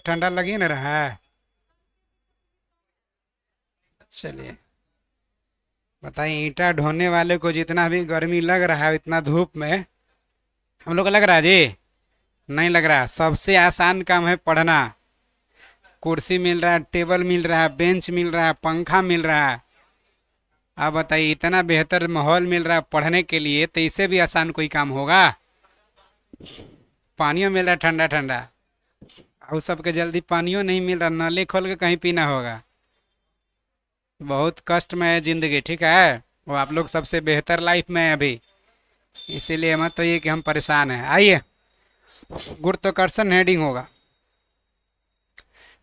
ठंडा लगी ना रहा है। चलिए बताइए, ईंटा ढोने वाले को जितना भी गर्मी लग रहा है इतना धूप में, हम लोग को लग रहा है जी? नहीं लग रहा। सबसे आसान काम है पढ़ना। कुर्सी मिल रहा है, टेबल मिल रहा है, बेंच मिल रहा है, पंखा मिल रहा है। आप बताइए, इतना बेहतर माहौल मिल रहा है पढ़ने के लिए, तो इससे भी आसान कोई काम होगा? पानियो मिल रहा है ठंडा ठंडा, और सबके जल्दी पानियो नहीं मिल रहा, नली खोल के कहीं पीना होगा। बहुत कष्ट में है जिंदगी, ठीक है। वो आप लोग सबसे बेहतर लाइफ में है अभी, इसीलिए मत तो ये कि हम परेशान हैं। आइए, गुरुत्वाकर्षण हेडिंग होगा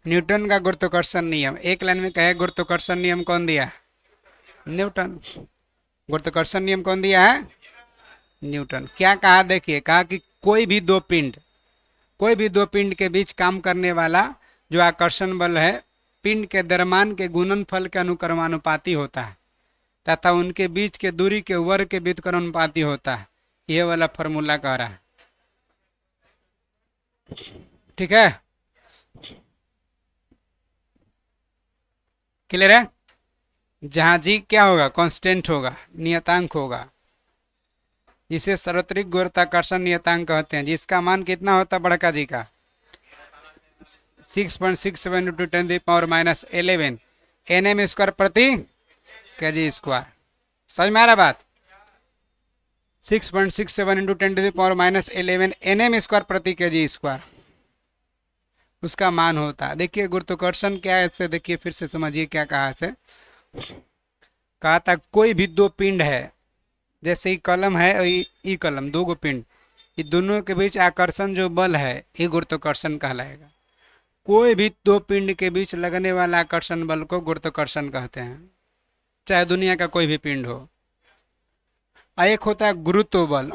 न्यूटन का गुरुत्वाकर्षण नियम। एक लाइन में कहे गुरुत्वाकर्षण नियम कौन दिया? न्यूटन। गुरुत्वाकर्षण नियम कौन दिया है? न्यूटन। क्या कहा देखिए, कहा कि कोई भी दो पिंड के बीच काम करने वाला जो आकर्षण बल है पिंड के द्रव्यमान के गुणनफल के अनुक्रमानुपाती होता है तथा उनके बीच के दूरी के वर्ग के व्युत्क्रमानुपाती होता है। यह वाला फॉर्मूला कह रहा है, ठीक है। क्लियर है? जहां जी क्या होगा? कांस्टेंट होगा, नियतांक होगा, जिसे सार्वत्रिक गुरुत्वाकर्षण नियतांक कहते हैं, जिसका मान कितना होता है बड़का जी का? 6.67 इंटू 10⁻11 NM स्क्वायर प्रति kg स्क्वायर। समझ में आ रहा बात? 6.67 इंटू 10⁻11 NM स्क्वायर प्रति kg स्क्वायर उसका मान होता है। देखिए गुरुत्वाकर्षण क्या है, इससे देखिए फिर से समझिए क्या कहा से। कहा था कोई भी दो पिंड है, जैसे ही कलम है और ई कलम, दो गो पिंड, ये दोनों के बीच आकर्षण जो बल है ये गुरुत्वाकर्षण कहलाएगा। कोई भी दो पिंड के बीच लगने वाला आकर्षण बल को गुरुत्वाकर्षण कहते हैं, चाहे दुनिया का कोई भी पिंड हो। एक होता है गुरुत्व बल।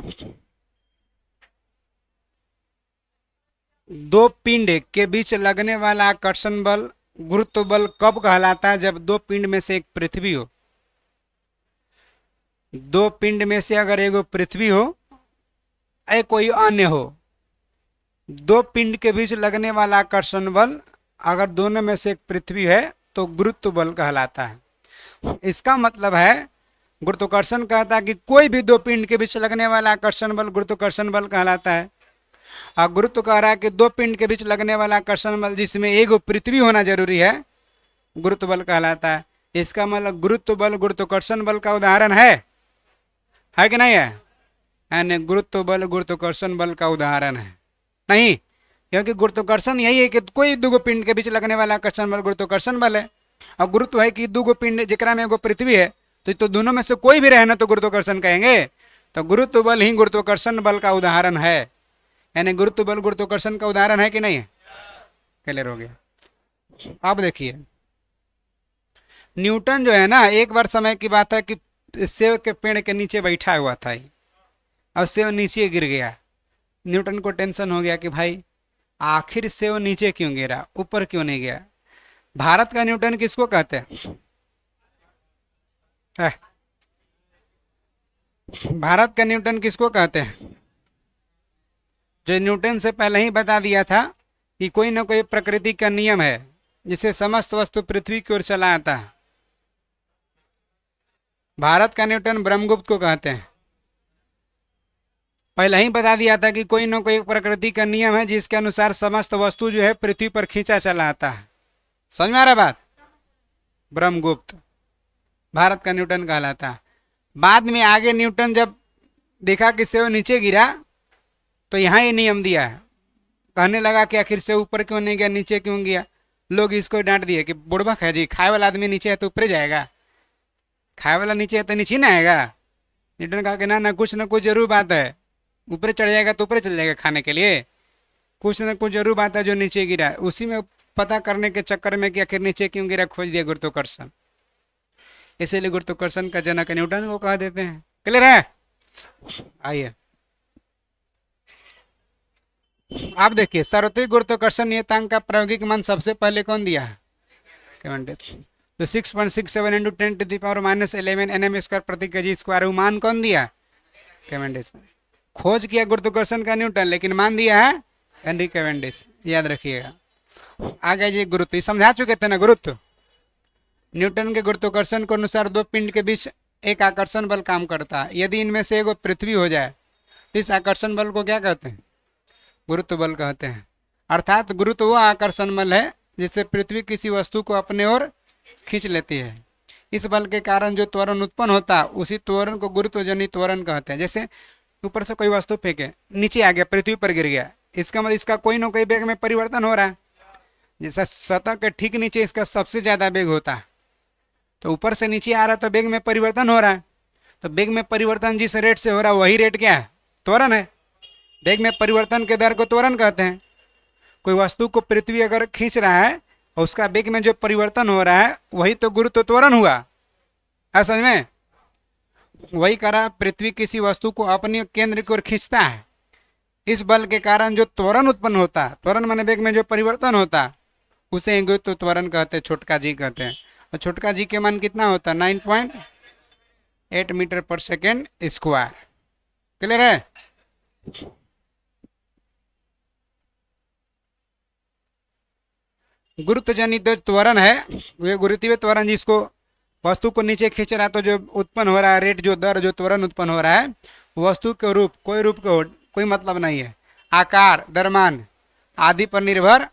दो पिंड के बीच लगने वाला आकर्षण बल गुरुत्व बल कब कहलाता है? जब दो पिंड में से एक पृथ्वी हो। दो पिंड में से अगर एगो पृथ्वी हो या कोई अन्य हो, दो पिंड के बीच लगने वाला आकर्षण बल अगर दोनों में से एक पृथ्वी है तो गुरुत्व बल कहलाता है। इसका मतलब है गुरुत्वाकर्षण कहता है कि कोई भी दो पिंड के बीच लगने वाला आकर्षण बल गुरुत्वाकर्षण बल कहलाता है। और गुरुत्व कह रहा है कि दो पिंड के बीच लगने वाला आकर्षण बल जिसमें एक पृथ्वी होना जरूरी है, गुरुत्व बल कहलाता है। इसका मतलब गुरुत्व बल गुरुत्वाकर्षण बल का उदाहरण है कि नहीं है? यानी गुरुत्व बल गुरुत्वाकर्षण बल का उदाहरण है नहीं, क्योंकि गुरुत्वाकर्षण यही है कि कोई दो पिंड के बीच लगने वाला आकर्षण बल गुरुत्वाकर्षण बल है। और गुरुत्व है कि दो पिंड जिकरा में एगो पृथ्वी है, तो दोनों में से कोई भी रहना तो गुरुत्वाकर्षण कहेंगे। तो गुरुत्व बल ही गुरुत्वाकर्षण बल का उदाहरण है, यानी गुरुत्व बल गुरुत्वाकर्षण का उदाहरण है कि नहीं है? क्लियर हो गया? अब देखिए, न्यूटन जो है ना, एक बार समय की बात है कि सेब के पेड़ के नीचे बैठा हुआ था, और सेब नीचे गिर गया। न्यूटन को टेंशन हो गया कि भाई आखिर सेब नीचे क्यों गिरा, ऊपर क्यों नहीं गया। भारत का न्यूटन किसको कहते हैं? भारत का न्यूटन किसको कहते हैं? जो न्यूटन से पहले ही बता दिया था कि कोई ना कोई प्रकृति का नियम है जिसे समस्त वस्तु पृथ्वी की ओर चला आता है। भारत का न्यूटन ब्रह्मगुप्त को कहते हैं। पहले ही बता दिया था कि कोई ना कोई प्रकृति का नियम है जिसके अनुसार समस्त वस्तु जो है पृथ्वी पर खींचा चला आता है। समझ में आ रहा बात? ब्रह्मगुप्त भारत का न्यूटन कहलाता है। बाद में आगे न्यूटन जब देखा कि सेब नीचे गिरा तो यहाँ ये नियम दिया है, कहने लगा कि आखिर से ऊपर क्यों नहीं गया, नीचे क्यों गया। लोग इसको डांट दिए कि बुड़बक है जी, खाए वाला आदमी नीचे है तो ऊपर जाएगा, खाए वाला नीचे है तो नीचे ना आएगा। न्यूटन कहा कि ना कुछ ना कुछ जरूर बात है, ऊपर चढ़ जाएगा तो ऊपर चल जाएगा खाने के लिए, कुछ ना कुछ जरूर बात है जो नीचे गिरा है। उसी में पता करने के चक्कर में कि आखिर नीचे क्यों गिरा खोज दिया गुरुत्वाकर्षण। इसीलिए गुरुत्वाकर्षण का जनक न्यूटन को कह देते हैं। क्लियर है? आइए आप देखिए, सार्वत्रिक गुरुत्वाकर्षण नियतांक का प्रायोगिक मान सबसे पहले कौन दिया है? केवेंडिश। तो 6.67 इंटू 10⁻11 NM स्क्वायर प्रति kg स्क्वायर, मान कौन दिया? केवेंडिश। खोज किया गुरुत्वाकर्षण का न्यूटन, लेकिन मान दिया है हेनरी केवेंडिश, याद रखिएगा। आगे जी गुरुत्व, ये समझा चुके थे ना गुरुत्व। न्यूटन के गुरुत्वाकर्षण के अनुसार दो पिंड के बीच एक आकर्षण बल काम करता है। यदि इनमें से एक पृथ्वी हो जाए तो इस आकर्षण बल को क्या कहते हैं? गुरुत्व बल कहते हैं। अर्थात गुरुत्व वह आकर्षण बल है जिससे पृथ्वी किसी वस्तु को अपने ओर खींच लेती है। इस बल के कारण जो त्वरण उत्पन्न होता है उसी त्वरण को गुरुत्वजनित त्वरण कहते हैं। जैसे ऊपर से कोई वस्तु फेंके, नीचे आ गया, पृथ्वी पर गिर गया, इसका मतलब इसका कोई ना कोई वेग में परिवर्तन हो रहा है। जैसे सतह के ठीक नीचे इसका सबसे ज़्यादा वेग होता है, तो ऊपर से नीचे आ रहा है तो वेग में परिवर्तन हो रहा है। तो वेग में परिवर्तन जिस रेट से हो रहा है वही रेट क्या है? त्वरण है। वेग में परिवर्तन के दर को त्वरण कहते हैं। कोई वस्तु को पृथ्वी अगर खींच रहा है और उसका वेग में जो परिवर्तन हो रहा है वही तो गुरुत्व त्वरण हुआ है। समझ में? वही करा, पृथ्वी किसी वस्तु को अपने केंद्र की ओर खींचता है। इस बल के कारण जो त्वरण उत्पन्न होता है, त्वरण माने वेग में जो परिवर्तन होता है, उसे गुरुत्व त्वरण कहते हैं, छोटका जी कहते हैं। और छोटका जी के मान कितना होता है? 9.8 मीटर पर सेकेंड स्क्वायर। क्लियर है? गुरुत्वजनित जो त्वरण है वे गुरुत्वीय त्वरण, जिसको वस्तु को नीचे खींच रहा है तो जो उत्पन्न हो रहा है रेट, जो दर, जो त्वरण उत्पन्न हो रहा है, वस्तु के रूप, कोई रूप का कोई मतलब नहीं है, आकार, द्रव्यमान आदि पर निर्भर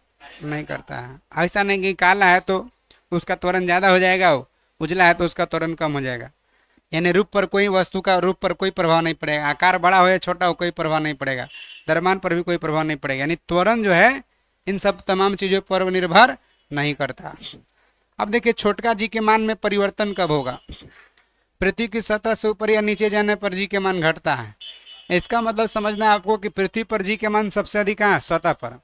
नहीं करता है। ऐसा नहीं कि काला है तो उसका त्वरण ज़्यादा हो जाएगा, उजला है तो उसका त्वरण कम हो जाएगा। यानी रूप पर, कोई वस्तु का रूप पर कोई प्रभाव नहीं पड़ेगा। आकार बड़ा हो या छोटा हो कोई प्रभाव नहीं पड़ेगा। द्रव्यमान पर भी कोई प्रभाव नहीं पड़ेगा। यानी त्वरण जो है इन सब तमाम चीज़ों पर निर्भर नहीं करता। अब देखिए छोटका जी के मान में परिवर्तन कब होगा? पृथ्वी की सतह से ऊपर या नीचे जाने पर जी के मान घटता है। इसका मतलब समझना है आपको कि पृथ्वी पर जी के मान सबसे अधिक कहाँ? सतह पर।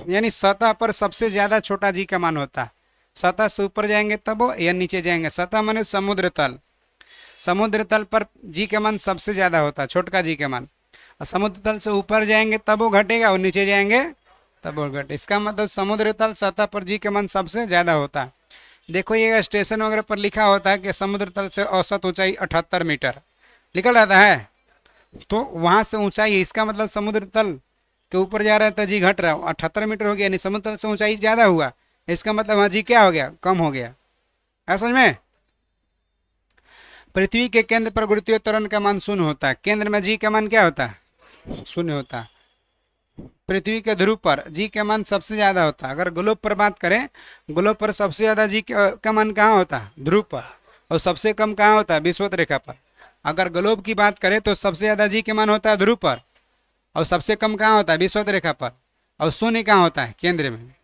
यानी सतह पर सबसे ज्यादा छोटा जी का मान होता है। सतह से ऊपर जाएंगे तब वो, या नीचे जाएंगे, सतह माने समुद्र तल, समुद्र तल पर जी के मान सबसे ज्यादा होता है, छोटका जी के मान। और समुद्र तल से ऊपर जाएंगे तब वो घटेगा और नीचे जाएंगे तब वो घटे। इसका मतलब समुद्र तल सतह पर जी के मान सबसे ज्यादा होता है। देखो ये स्टेशन वगैरह पर लिखा होता है कि समुद्र तल से औसत ऊंचाई 78 मीटर लिखा रहता है, तो वहां से ऊंचाई है। इसका मतलब समुद्र तल के ऊपर जा रहा है तो जी घट रहा है, 78 मीटर हो गया, यानी समुद्र तल से ऊंचाई ज्यादा हुआ। इसका मतलब वहाँ जी क्या हो गया? कम हो गया। है समझ में? पृथ्वी के केंद्र पर गुरुत्वीय त्वरण का मान शून्य होता है। केंद्र में जी का मान क्या होता है? शून्य होता है। पृथ्वी के ध्रुव पर जी का मान सबसे ज्यादा होता है। अगर ग्लोब पर बात करें, ग्लोब पर सबसे ज्यादा जी का मान कहाँ होता है? ध्रुव पर। और सबसे कम कहाँ होता है? विषुवत रेखा पर। अगर ग्लोब की बात करें तो सबसे ज्यादा जी के मान होता है ध्रुव पर और सबसे कम कहाँ होता है? विषुवत रेखा पर। और शून्य कहाँ होता है? केंद्र में।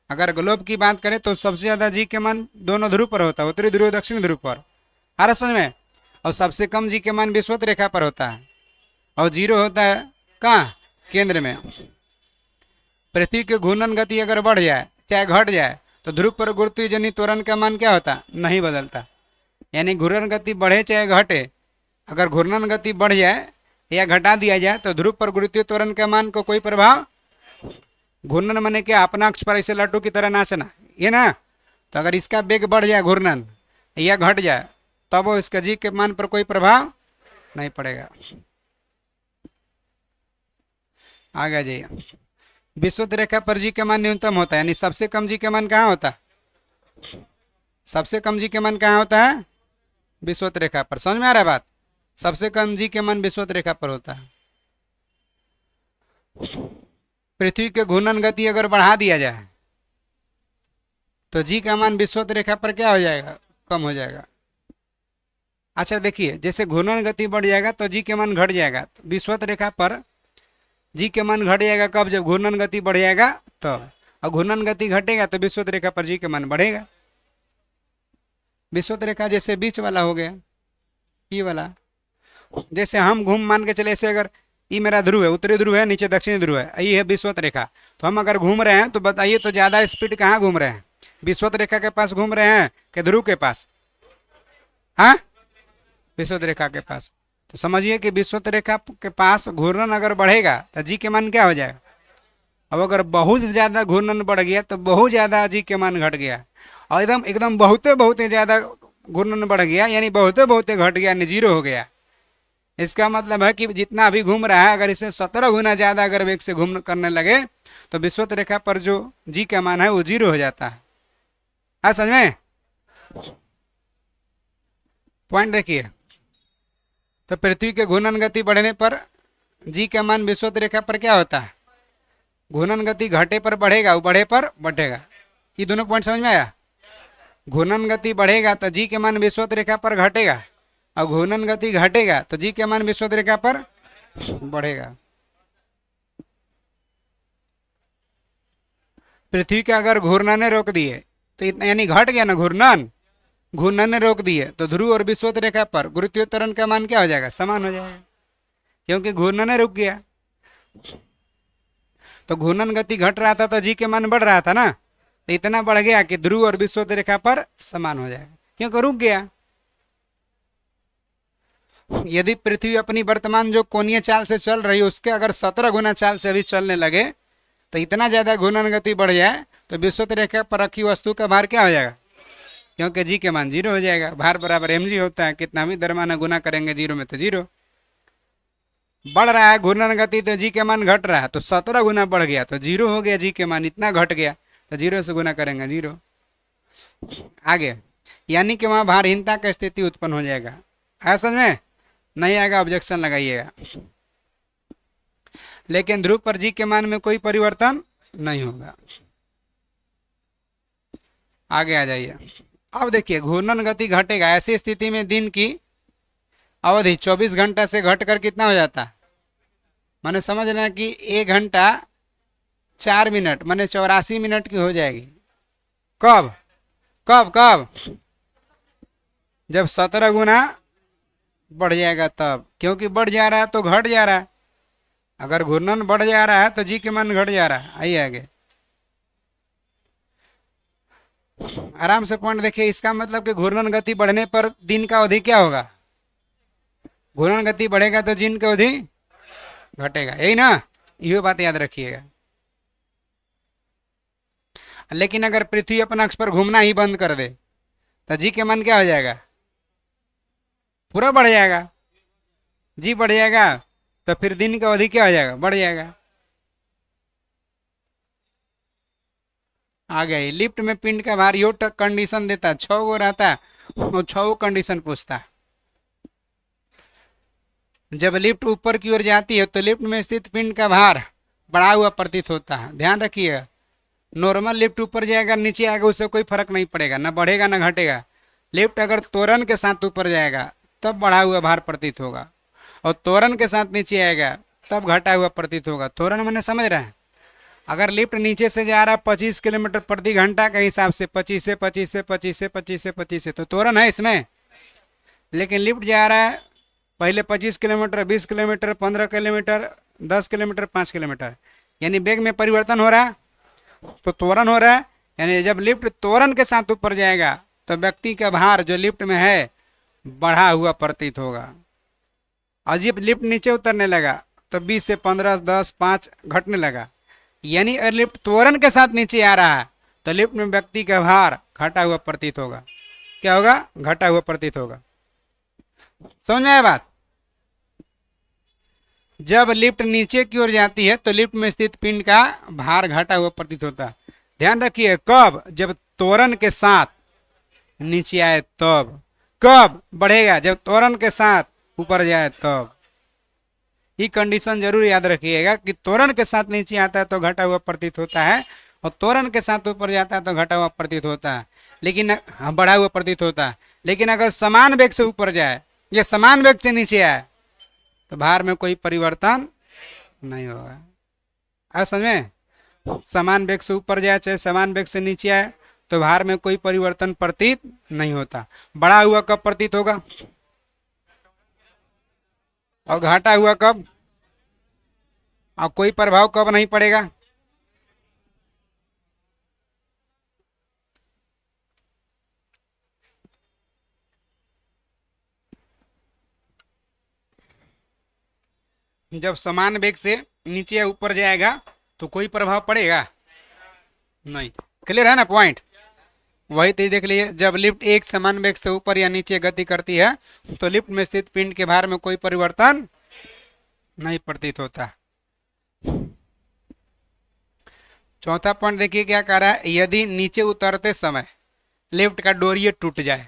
अगर ग्लोब की बात करें तो सबसे ज्यादा जी के मान दोनों ध्रुव पर होता है, उत्तरी ध्रुव, दक्षिण ध्रुव पर। आ रहा समझ में? और सबसे कम जी के मान विषुवत रेखा पर होता है और 0 होता है कहाँ? केंद्र में। पृथ्वी की घूर्णन गति अगर बढ़ जाए चाहे घट जाए तो ध्रुव पर गुरुत्वजनित त्वरण का मान क्या होता? नहीं बदलता। यानी घूर्णन गति बढ़े चाहे घटे, अगर घूर्णन गति बढ़ जाए या घटा दिया जाए तो ध्रुव पर गुरुत्वीय त्वरण के मान को कोई प्रभाव। घूर्णन माने क्या? अपना अक्ष पर ऐसे लट्टू की तरह नाचना, ये ना। तो अगर इसका वेग बढ़ जाए घूर्णन या घट जाए तब वो इसका जी के मान पर कोई प्रभाव नहीं पड़ेगा। आगे जाइए। विषुवत रेखा पर जी के मान न्यूनतम होता है, यानी सबसे कम जी के मान कहाँ होता है? सबसे कम जी के मान कहाँ होता है? विषुवत रेखा पर। समझ में आ रहा है बात? सबसे कम जी के मान विषुवत रेखा पर होता है। पृथ्वी के घूर्णन गति अगर बढ़ा दिया जाए तो जी का मान विषुवत रेखा पर क्या हो जाएगा? कम हो जाएगा। अच्छा देखिए, जैसे घूर्णन गति बढ़ जाएगा तो जी के मान घट जाएगा। विषुवत रेखा पर जी के मान घट जाएगा कब? जब घूर्णन गति बढ़ जाएगा तब। और घूर्णन गति घटेगा तो विषुवत रेखा पर जी के मान बढ़ेगा। विषुवत रेखा जैसे बीच वाला हो गया, ये वाला। जैसे हम घूम मान के चले, ऐसे अगर ये मेरा ध्रुव है, उत्तरी ध्रुव है, नीचे दक्षिणी ध्रुव है, ये है विषुवत रेखा। तो हम अगर घूम रहे हैं तो बताइए तो ज्यादा स्पीड कहाँ घूम रहे हैं? विषुवत रेखा के पास घूम रहे हैं कि ध्रुव के पास? हाँ, विषुवत रेखा के पास। तो समझिए कि विषुवत रेखा के पास घूर्णन अगर बढ़ेगा तो जी के मान क्या हो जाएगा? अब अगर बहुत ज्यादा घूर्णन बढ़ गया तो बहुत ज्यादा जी के मान घट गया। और एकदम एकदम बहुते ज्यादा घूर्णन बढ़ गया यानी बहुते घट गया, यानी 0 हो गया। इसका मतलब है कि जितना अभी घूम रहा है अगर इसे 17 गुना ज्यादा अगर वेग से घूम करने लगे तो विषुवत रेखा पर जो जी का मान है वो 0 हो जाता है। हाँ, समझ में? पॉइंट देखिए, तो पृथ्वी के घूर्णन गति बढ़ने पर जी का मान विषुवत रेखा पर क्या होता है? घूर्णन गति घटे पर बढ़ेगा, वो बढ़े पर बढ़ेगा। ये दोनों पॉइंट समझ में आया? घूर्णन गति बढ़ेगा तो जी के मान विषुवत रेखा पर घटेगा, और घूर्णन गति घटेगा तो जी के मान विषुवत रेखा पर बढ़ेगा। पृथ्वी का अगर घूर्णन ने रोक दिए तो इतना, यानी घट गया ना घूर्णन, घूर्णन ने रोक दिए तो ध्रुव और विषुवत रेखा पर गुरुत्वीय त्वरण का मान क्या हो जाएगा? समान हो जाएगा, क्योंकि घूर्णन ने रुक गया। तो घूर्णन गति घट रहा था तो जी के मान बढ़ रहा था ना, तो इतना बढ़ गया कि ध्रुव और विषुवत रेखा पर समान हो जाएगा, क्योंकि रुक गया। यदि पृथ्वी अपनी वर्तमान जो कोणीय चाल से चल रही है उसके अगर 17 गुना चाल से अभी चलने लगे तो इतना ज्यादा घूर्णन गति बढ़ जाए तो विषुवत रेखा पर रखी वस्तु का भार क्या हो जाएगा? क्योंकि जी के मान 0 हो जाएगा। भार बराबर mg होता है, कितना भी दरमाना गुना करेंगे 0 में तो 0। बढ़ रहा है घूर्णन गति तो जी के मान घट रहा है, तो 17 गुना बढ़ गया तो 0 हो गया। जी के मान इतना घट गया तो 0 से गुना करेंगे 0। आगे, यानी कि वहां भारहीनता की स्थिति उत्पन्न हो जाएगा। ऐसा में नहीं आएगा, ऑब्जेक्शन लगाइएगा। लेकिन ध्रुव पर जी के मान में कोई परिवर्तन नहीं होगा। आगे आ जाइए। अब देखिए, घूर्णन गति घटेगा, ऐसी स्थिति में दिन की अवधि 24 घंटा से घटकर कितना हो जाता है? मैंने समझ लेना कि 1 घंटा 4 मिनट माने 84 मिनट की हो जाएगी। कब कब कब? जब 17 गुना बढ़ जाएगा तब, क्योंकि बढ़ जा रहा है तो घट जा रहा है। अगर घूर्णन बढ़ जा रहा है तो जी के मान घट जा रहा है। आइए आगे, आराम से पॉइंट देखिए। इसका मतलब कि घूर्णन गति बढ़ने पर दिन का अवधि क्या होगा? घूर्णन गति बढ़ेगा तो दिन की अवधि घटेगा, यही ना? ये बात याद रखिएगा। लेकिन अगर पृथ्वी अपना अक्ष पर घूमना ही बंद कर दे तो जी के मान क्या हो जाएगा? पूरा बढ़ जाएगा। जी बढ़ जाएगा तो फिर दिन का अवधि क्या हो जाएगा? बढ़ जाएगा। आ गई। लिफ्ट में पिंड का भार यो कंडीशन देता, 6 गो रहता, वो 6 कंडीशन पूछता। जब लिफ्ट ऊपर की ओर जाती है तो लिफ्ट में स्थित पिंड का भार बढ़ा हुआ प्रतीत होता है। ध्यान रखिएगा, नॉर्मल लिफ्ट ऊपर जाएगा नीचे आएगा उससे कोई फर्क नहीं पड़ेगा, ना बढ़ेगा ना घटेगा। लिफ्ट अगर त्वरण के साथ ऊपर जाएगा तब बढ़ा हुआ भार प्रतीत होगा, और त्वरण के साथ नीचे आएगा तब घटा हुआ प्रतीत होगा। त्वरण मैंने समझ रहा है, अगर लिफ्ट नीचे से जा रहा है 25 किलोमीटर प्रति घंटा के हिसाब से 25 से 25 से 25 से 25 से 25 से, तो त्वरण है इसमें। लेकिन लिफ्ट जा रहा है पहले 25 kilometre, 20 kilometre, 15 kilometre, 10 kilometre, 5 kilometre, यानी वेग में परिवर्तन हो रहा है तो त्वरण हो रहा है। यानी जब लिफ्ट त्वरण के साथ ऊपर जाएगा तो व्यक्ति का भार जो लिफ्ट में है बढ़ा हुआ प्रतीत होगा। और जब लिफ्ट नीचे उतरने लगा तो 20 से 15, 10, 5 घटने लगा। यानी अगर लिफ्ट त्वरण के साथ नीचे आ रहा है तो लिफ्ट में व्यक्ति का भार घटा हुआ प्रतीत होगा। क्या होगा? घटा हुआ प्रतीत होगा। समझ में आया बात? जब लिफ्ट नीचे की ओर जाती है तो लिफ्ट में स्थित पिंड का भार घटा हुआ प्रतीत होता है। ध्यान रखिए, कब? जब त्वरण के साथ नीचे आए तब। कब बढ़ेगा? जब त्वरण के साथ ऊपर जाए तब। ये कंडीशन जरूर याद रखिएगा कि त्वरण के साथ नीचे आता है तो घटा हुआ प्रतीत होता है, और त्वरण के साथ ऊपर जाता है तो घटा हुआ प्रतीत होता है, लेकिन बढ़ा हुआ प्रतीत होता है। लेकिन अगर समान वेग से ऊपर जाए या समान वेग से नीचे आए तो भार में कोई परिवर्तन नहीं होगा। समझ में? समान वेग से ऊपर जाए चाहे समान वेग से नीचे आए तो भार में कोई परिवर्तन प्रतीत नहीं होता। बढ़ा हुआ कब प्रतीत होगा और घटा हुआ कब? और कोई प्रभाव कब नहीं पड़ेगा? जब समान वेग से नीचे या ऊपर जाएगा तो कोई प्रभाव पड़ेगा नहीं। क्लियर है ना पॉइंट? वही तो देख लीजिए, जब लिफ्ट एक समान वेग से ऊपर या नीचे गति करती है तो लिफ्ट में स्थित पिंड के भार में कोई परिवर्तन नहीं प्रतीत होता। चौथा पॉइंट देखिए क्या कह रहा है, यदि नीचे उतरते समय लिफ्ट का डोरिये टूट जाए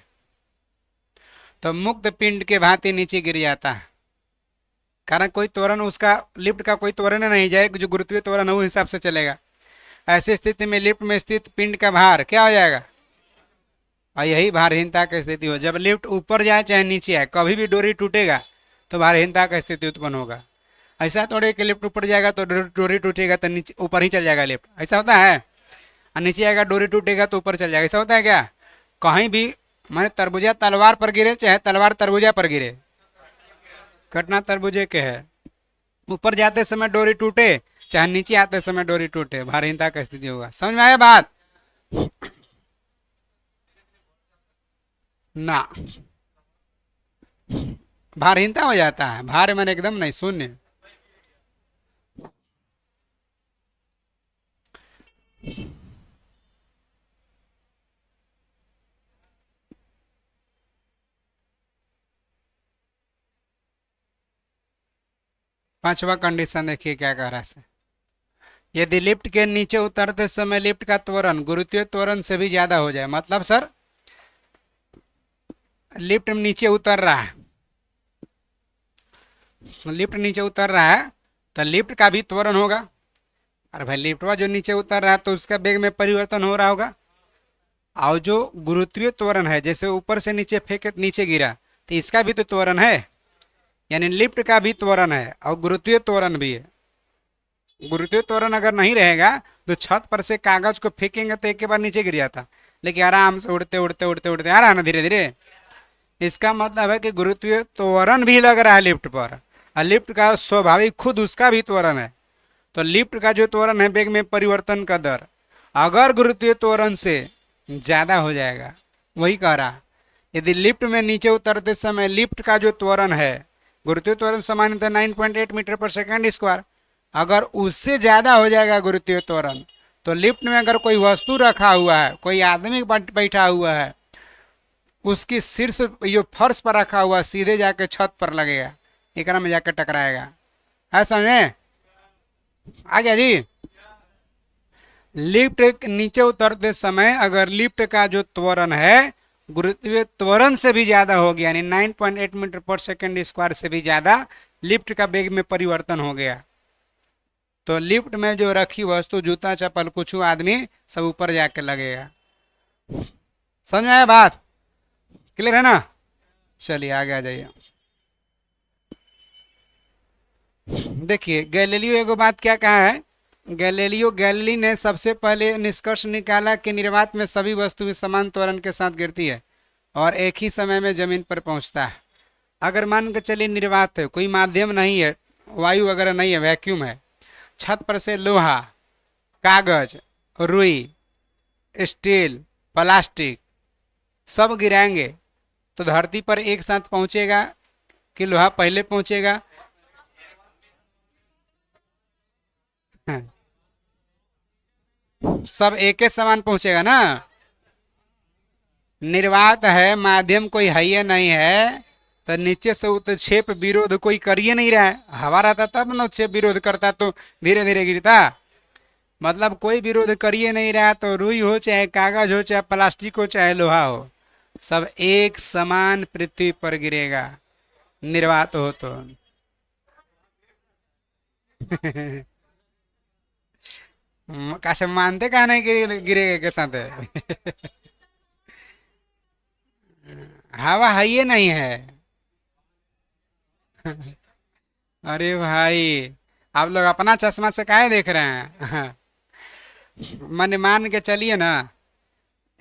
तो मुक्त पिंड के भांति नीचे गिर जाता है। कारण कोई त्वरण उसका लिफ्ट का कोई त्वरण नहीं जाएगा, जो गुरुत्वीय त्वरण है उस हिसाब से चलेगा। ऐसी स्थिति में लिफ्ट में स्थित पिंड का भार क्या हो जाएगा, और यही भारहीनता की स्थिति हो। जब लिफ्ट ऊपर जाए चाहे नीचे आए, कभी भी डोरी टूटेगा तो भारहीनता की स्थिति उत्पन्न होगा। ऐसा थोड़े कि लिफ्ट ऊपर जाएगा तो डोरी टूटेगा तो नीचे ऊपर ही चल जाएगा लिफ्ट, ऐसा होता है। और नीचे आएगा डोरी टूटेगा तो ऊपर चल जाएगा, ऐसा होता है क्या। कहीं भी माने तरबूजा तलवार पर गिरे चाहे तलवार तरबूजा पर गिरे, घटना तरबूजे के है। ऊपर जाते समय डोरी टूटे चाहे नीचे आते समय डोरी टूटे, भारहीनता की स्थिति होगा। समझ में आया बात ना। भारहीनता हो जाता है, भार मैंने एकदम नहीं, शून्य। पांचवा कंडीशन देखिए क्या कह रहा है, यदि लिफ्ट के नीचे उतरते समय लिफ्ट का त्वरण गुरुत्वीय त्वरण से भी ज्यादा हो जाए। मतलब सर लिफ्ट नीचे उतर रहा है, लिफ्ट नीचे उतर रहा है तो लिफ्ट का भी त्वरण होगा। अरे भाई लिफ्टवा जो नीचे उतर रहा है तो उसका वेग में परिवर्तन हो रहा होगा। और जो गुरुत्वीय त्वरण है, जैसे ऊपर से नीचे फेंके नीचे गिरा, तो इसका भी तो त्वरण है, यानी लिफ्ट का भी त्वरण है और गुरुत्वीय त्वरण भी है। गुरुत्वीय त्वरण अगर नहीं रहेगा तो छत पर से कागज को फेंकेंगे तो एक के बाद नीचे गिर जाता, लेकिन आराम से उड़ते उड़ते उड़ते उड़ते आ रहा है ना धीरे धीरे। इसका मतलब है कि गुरुत्वीय त्वरण भी लग रहा है लिफ्ट पर, और लिफ्ट का स्वाभाविक खुद उसका भी त्वरण है। तो लिफ्ट का जो त्वरण है वेग में परिवर्तन का दर अगर गुरुत्वीय त्वरण से ज्यादा हो जाएगा, वही कह रहा, यदि लिफ्ट में नीचे उतरते समय लिफ्ट का जो त्वरण है, गुरुत्वीय त्वरण सामान्यतः 9.8 मीटर पर सेकंड स्क्वायर, अगर उससे ज्यादा हो जाएगा गुरुत्वीय त्वरण, तो लिफ्ट में अगर कोई वस्तु रखा हुआ है, कोई आदमी बैठा हुआ है, उसकी शीर्ष जो फर्श पर रखा हुआ सीधे जाके छत पर लगेगा, एक में जाकर टकराएगा। है समझे आ गया जी। लिफ्ट नीचे उतरते समय अगर लिफ्ट का जो त्वरण है गुरुत्वीय त्वरण से भी ज्यादा हो गया, यानी 9.8 मीटर पर सेकंड स्क्वायर से भी ज्यादा लिफ्ट का वेग में परिवर्तन हो गया, तो लिफ्ट में जो रखी वस्तु जूता चप्पल कुछ आदमी सब ऊपर जाके लगेगा। समझ में आया बात, क्लियर है ना। चलिए आगे आ जाइए। देखिए गैलीलियो एगो बात क्या कहा है, गैलीली ने सबसे पहले निष्कर्ष निकाला कि निर्वात में सभी वस्तुएं समान त्वरण के साथ गिरती है और एक ही समय में जमीन पर पहुंचता है। अगर मान के चलिए निर्वात है, कोई माध्यम नहीं है, वायु वगैरह नहीं है, वैक्यूम है, छत पर से लोहा, कागज, रुई, स्टील, प्लास्टिक सब गिराएंगे तो धरती पर एक साथ पहुंचेगा कि लोहा पहले पहुंचेगा। सब एक ही समान पहुंचेगा ना। निर्वात है, माध्यम कोई है या नहीं है, तो नीचे से उत्क्षेप विरोध कोई करिए नहीं रहा है। हवा रहता तब ना उत्क्षेप विरोध करता तो धीरे धीरे गिरता। मतलब कोई विरोध करिए नहीं रहा, तो रुई हो चाहे कागज हो चाहे प्लास्टिक हो चाहे लोहा हो, सब एक समान पृथ्वी पर गिरेगा निर्वात हो तो। कैसे मानते कहा नहीं गिरेगा के साथ है। हवा है ये नहीं है। अरे भाई आप लोग अपना चश्मा से काहे देख रहे हैं। मन मान के चलिए ना,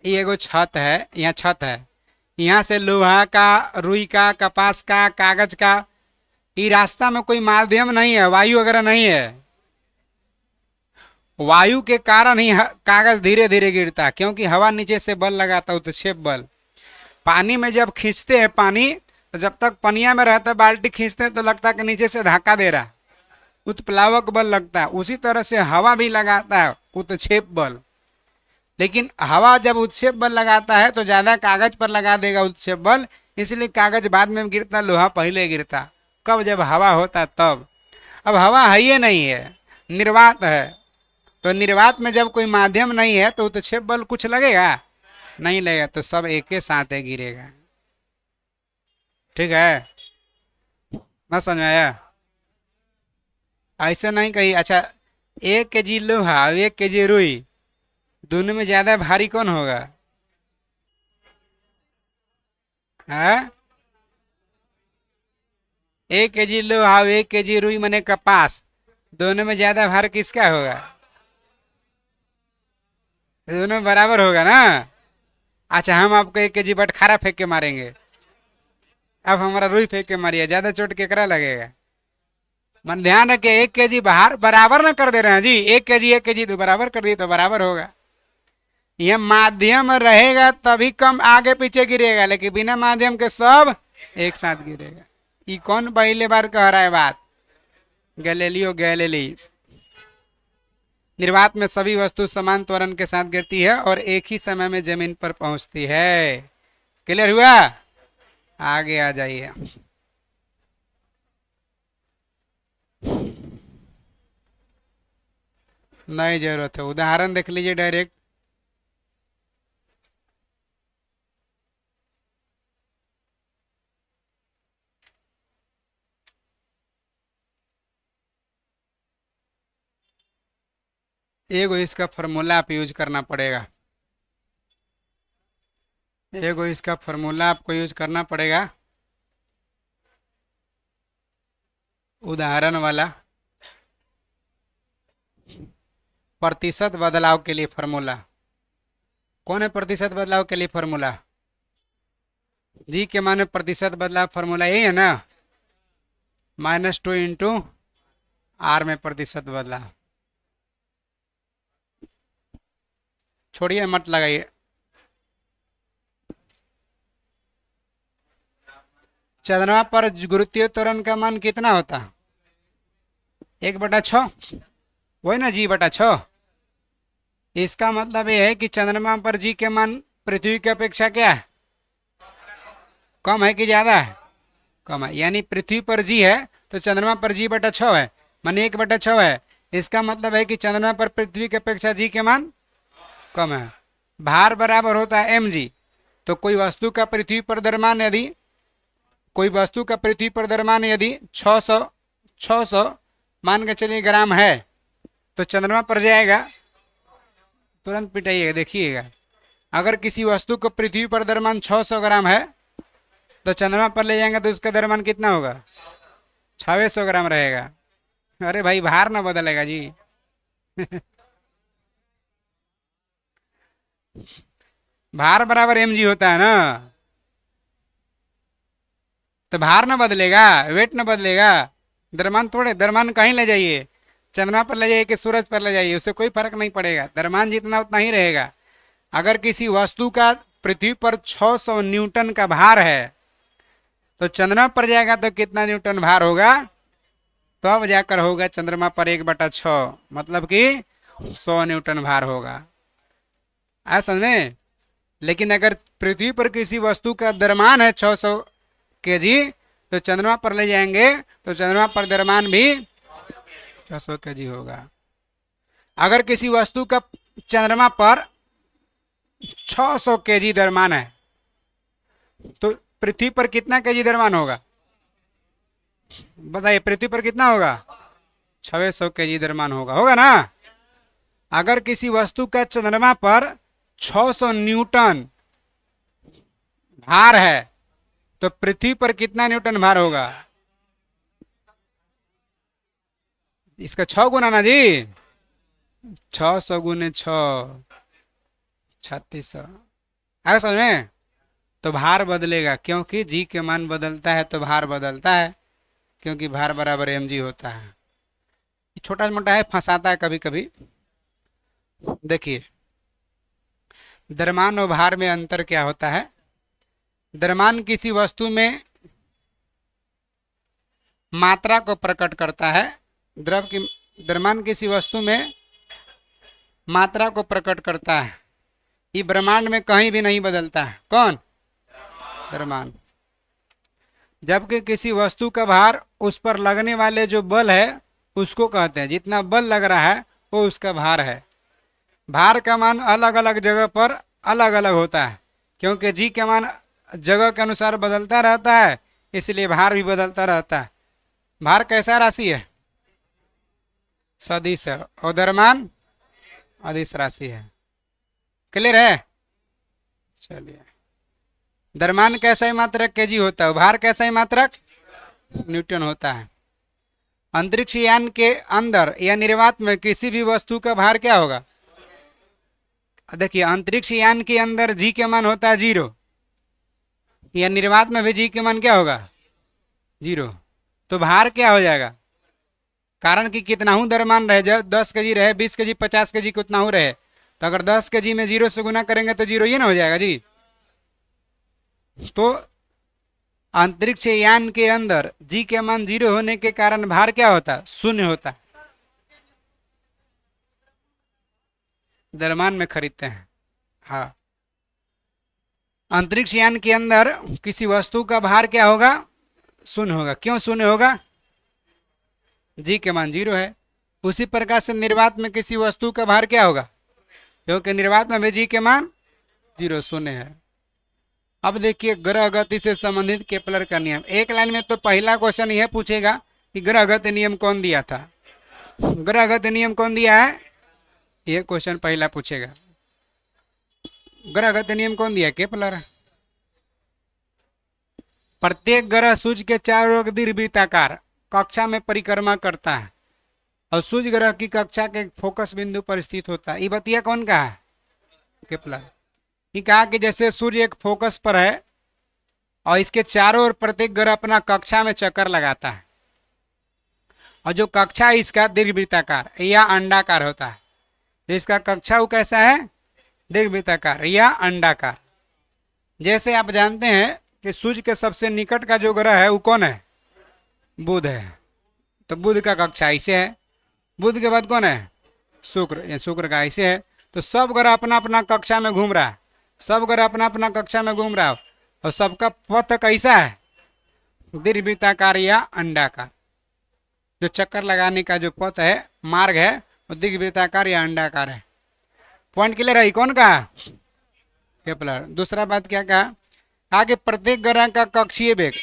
ये एगो छत है, यहाँ छत है, यहाँ से लोहा का, रुई का, कपास का, कागज का, ये रास्ता में कोई माध्यम नहीं है, वायु वगैरह नहीं है। वायु के कारण ही कागज धीरे धीरे गिरता, क्योंकि हवा नीचे से बल लगाता है, उत्क्षेप बल। पानी में जब खींचते हैं पानी, तो जब तक पनिया में रहता है बाल्टी खींचते हैं तो लगता है कि नीचे से धक्का दे रहा, उत्प्लावक बल लगता है। उसी तरह से हवा भी लगाता है उत्क्षेप बल, लेकिन हवा जब उत्क्षेप बल लगाता है तो ज्यादा कागज पर लगा देगा उत्क्षेप बल, इसलिए कागज बाद में गिरता, लोहा पहले गिरता। कब, जब हवा होता तब। अब हवा है ये नहीं है, निर्वात है, तो निर्वात में जब कोई माध्यम नहीं है तो उत्क्षेप बल कुछ लगेगा नहीं लगेगा, तो सब एक के साथ है गिरेगा। ठीक है ना, समझ में आया? ऐसा नहीं कही अच्छा 1 kg लोहा और 1 kg रुई, दोनों में ज्यादा भारी कौन होगा? हाँ, 1 kg लोहा और 1 kg रुई मने कपास, दोनों में ज्यादा भार किसका होगा? दोनों बराबर होगा ना। अच्छा हम आपको 1 kg बटखारा फेंक के मारेंगे, अब हमारा रुई फेंक के मारिए, ज्यादा चोट केकरा लगेगा? मन ध्यान रखे 1 kg बाहर बराबर ना कर दे रहे हैं जी, 1 kg तो बराबर कर दिए तो बराबर होगा। यह माध्यम रहेगा तभी कम आगे पीछे गिरेगा, लेकिन बिना माध्यम के सब एक साथ गिरेगा। ये कौन पहले बार कह रहा है बात? Galileo Galilei. निर्वात में सभी वस्तु समान त्वरण के साथ गिरती है और एक ही समय में जमीन पर पहुंचती है। क्लियर हुआ? आगे आ जाइए। नहीं जरूरत है, उदाहरण देख लीजिए डायरेक्ट। एगो इसका फॉर्मूला आप यूज करना पड़ेगा, एगो इसका फॉर्मूला आपको यूज करना पड़ेगा, उदाहरण वाला प्रतिशत बदलाव के लिए फॉर्मूला। कौन है प्रतिशत बदलाव के लिए फॉर्मूला? जी के माने प्रतिशत बदलाव फॉर्मूला यही है ना, -2 इंटू आर में प्रतिशत बदलाव। छोड़िए मत लगाइए। चंद्रमा पर गुरुत्वीय त्वरण का मान कितना होता है? 1/6, वही ना, G/6। इसका मतलब यह है कि चंद्रमा पर जी के मान पृथ्वी की अपेक्षा क्या है? कम है कि ज्यादा है? कम है। यानी पृथ्वी पर जी है तो चंद्रमा पर G/6 है, मान 1/6 है। इसका मतलब है कि चंद्रमा पर पृथ्वी की अपेक्षा जी के मान कम है। भार बराबर होता है mg। तो कोई वस्तु का पृथ्वी पर द्रव्यमान यदि 600 मान के चलिए ग्राम है, तो चंद्रमा पर जाएगा, तुरंत पिटाइएगा देखिएगा। अगर किसी वस्तु को पृथ्वी पर द्रव्यमान 600 ग्राम है तो चंद्रमा पर ले जाएंगे तो उसका द्रव्यमान कितना होगा? 600 ग्राम रहेगा। अरे भाई भार ना बदलेगा जी। भार बराबर mg होता है ना, तो भार ना बदलेगा, वेट ना बदलेगा, द्रव्यमान थोड़े, द्रव्यमान कहीं ले जाइए, चंद्रमा पर ले जाइए कि सूरज पर ले जाइए, उससे कोई फर्क नहीं पड़ेगा, द्रव्यमान जितना उतना ही रहेगा। अगर किसी वस्तु का पृथ्वी पर 600 न्यूटन का भार है तो चंद्रमा पर जाएगा तो कितना न्यूटन भार होगा? तब जाकर होगा चंद्रमा पर 1/6, मतलब कि 100 न्यूटन भार होगा। आ समझ में? लेकिन अगर पृथ्वी पर किसी वस्तु का द्रव्यमान है 600 kg, तो चंद्रमा पर ले जाएंगे तो चंद्रमा पर द्रव्यमान भी 600 kg होगा। अगर किसी वस्तु का चंद्रमा पर 600 kg द्रव्यमान है तो पृथ्वी पर कितना kg द्रव्यमान होगा? बताइए, पृथ्वी पर कितना होगा? 600 kg द्रव्यमान होगा ना। अगर किसी वस्तु का चंद्रमा पर 600 न्यूटन भार है तो पृथ्वी पर कितना न्यूटन भार होगा? इसका 6 गुना ना जी, 600 गुने 6, 3600। आया समझ में? तो भार बदलेगा, क्योंकि जी के मान बदलता है तो भार बदलता है, क्योंकि भार बराबर mg होता है। छोटा मोटा है, फंसाता है कभी कभी। देखिए द्रव्यमान और भार में अंतर क्या होता है? द्रव्यमान किसी वस्तु में मात्रा को प्रकट करता है, द्रव्यमान किसी वस्तु में मात्रा को प्रकट करता है। ये ब्रह्मांड में कहीं भी नहीं बदलता है। कौन? द्रव्यमान। जबकि किसी वस्तु का भार उस पर लगने वाले जो बल है उसको कहते हैं। जितना बल लग रहा है वो उसका भार है। भार का मान अलग अलग जगह पर अलग अलग होता है, क्योंकि जी का मान जगह के अनुसार बदलता रहता है, इसलिए भार भी बदलता रहता है। भार कैसा राशि है? सदिश है। और द्रव्यमान अदिश राशि है। क्लियर है? चलिए, द्रव्यमान कैसा ही मात्रक केजी होता है, भार कैसा ही मात्रक न्यूटन होता है। अंतरिक्ष यान के अंदर या निर्वात में किसी भी वस्तु का भार क्या होगा? देखिए, अंतरिक्ष यान के अंदर जी के मान होता है 0, या निर्वात में भी जी के मान क्या होगा? 0। तो भार क्या हो जाएगा? कारण कि कितना हूं द्रव्यमान रहे, जब 10 केजी रहे, 20 केजी, 50 केजी, कितना हूं रहे, तो अगर 10 केजी में 0 से गुना करेंगे तो 0 ही ना हो जाएगा जी। तो अंतरिक्ष यान के अंदर जी के मान 0 होने के कारण भार क्या होता है? शून्य होता है। द्रव्यमान में खरीदते हैं। हाँ, अंतरिक्ष यान के अंदर किसी वस्तु का भार क्या होगा? शून्य होगा। क्यों शून्य होगा? जी के मान 0 है। उसी प्रकार से निर्वात में किसी वस्तु का भार क्या होगा? क्योंकि निर्वात में भी जी के मान 0 शून्य है। अब देखिए, ग्रह गति से संबंधित केपलर का नियम। एक लाइन में तो पहला क्वेश्चन यह पूछेगा कि ग्रह गति नियम कौन दिया था? ग्रह गति नियम कौन दिया है? यह क्वेश्चन पहला पूछेगा। ग्रह गति नियम कौन दिया? केपलर। प्रत्येक ग्रह सूर्य के चारों ओर दीर्घवृत्ताकार कक्षा में परिक्रमा करता है और सूर्य ग्रह की कक्षा के फोकस बिंदु पर स्थित होता है। ये बतिया कौन कहा है? केपलर। ये कहा कि जैसे सूर्य एक फोकस पर है और इसके चारों ओर प्रत्येक ग्रह अपना कक्षा में चक्कर लगाता है, और जो कक्षा है इसका दीर्घवृत्ताकार या अंडाकार होता है। तो इसका कक्षा वो कैसा है? दीर्घवृत्ताकार या अंडाकार। जैसे आप जानते हैं कि सूर्य के सबसे निकट का जो ग्रह है वो कौन है? बुध है। तो बुध का कक्षा ऐसे है। बुध के बाद कौन है? शुक्र। या शुक्र का ऐसे है। तो सब ग्रह अपना अपना कक्षा में घूम रहा है, सब ग्रह अपना अपना कक्षा में घूम रहा है, और सबका पथ कैसा है? दीर्घवृत्ताकार या अंडाकार। जो चक्कर लगाने का जो पथ है, मार्ग है, वो दीर्घवृत्ताकार या अंडाकार है। पॉइंट क्लियर है? कौन कहा? केपलर। दूसरा बात क्या कहा? आगे प्रत्येक ग्रह का कक्षीय वेग,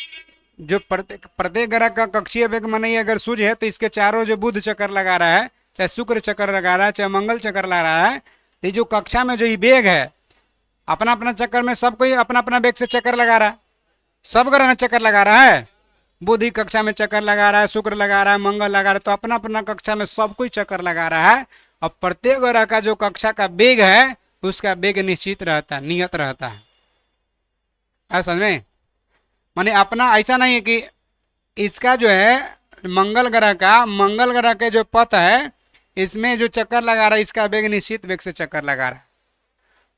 जो प्रत्येक ग्रह का कक्षीय वेग माने अगर सूर्य है तो इसके चारों जो बुध चक्कर लगा रहा है, चाहे शुक्र चक्कर लगा रहा है, चाहे मंगल चक्कर लगा रहा है, तो जो कक्षा में जो ये वेग है, अपना अपना चक्कर में सब कोई अपना अपना वेग से चक्कर लगा रहा है। सब ग्रह में चक्कर लगा रहा है। बुध ही कक्षा में चक्कर लगा रहा है, शुक्र लगा रहा है, मंगल लगा रहा है, तो अपना अपना कक्षा में सब कोई चक्कर लगा रहा है। और प्रत्येक ग्रह का जो कक्षा का वेग है उसका वेग निश्चित रहता है, नियत रहता है। समझ में? माने अपना ऐसा नहीं है कि इसका जो है मंगल ग्रह के जो पथ है इसमें जो चक्कर लगा रहा है इसका वेग निश्चित वेग से चक्कर लगा रहा है।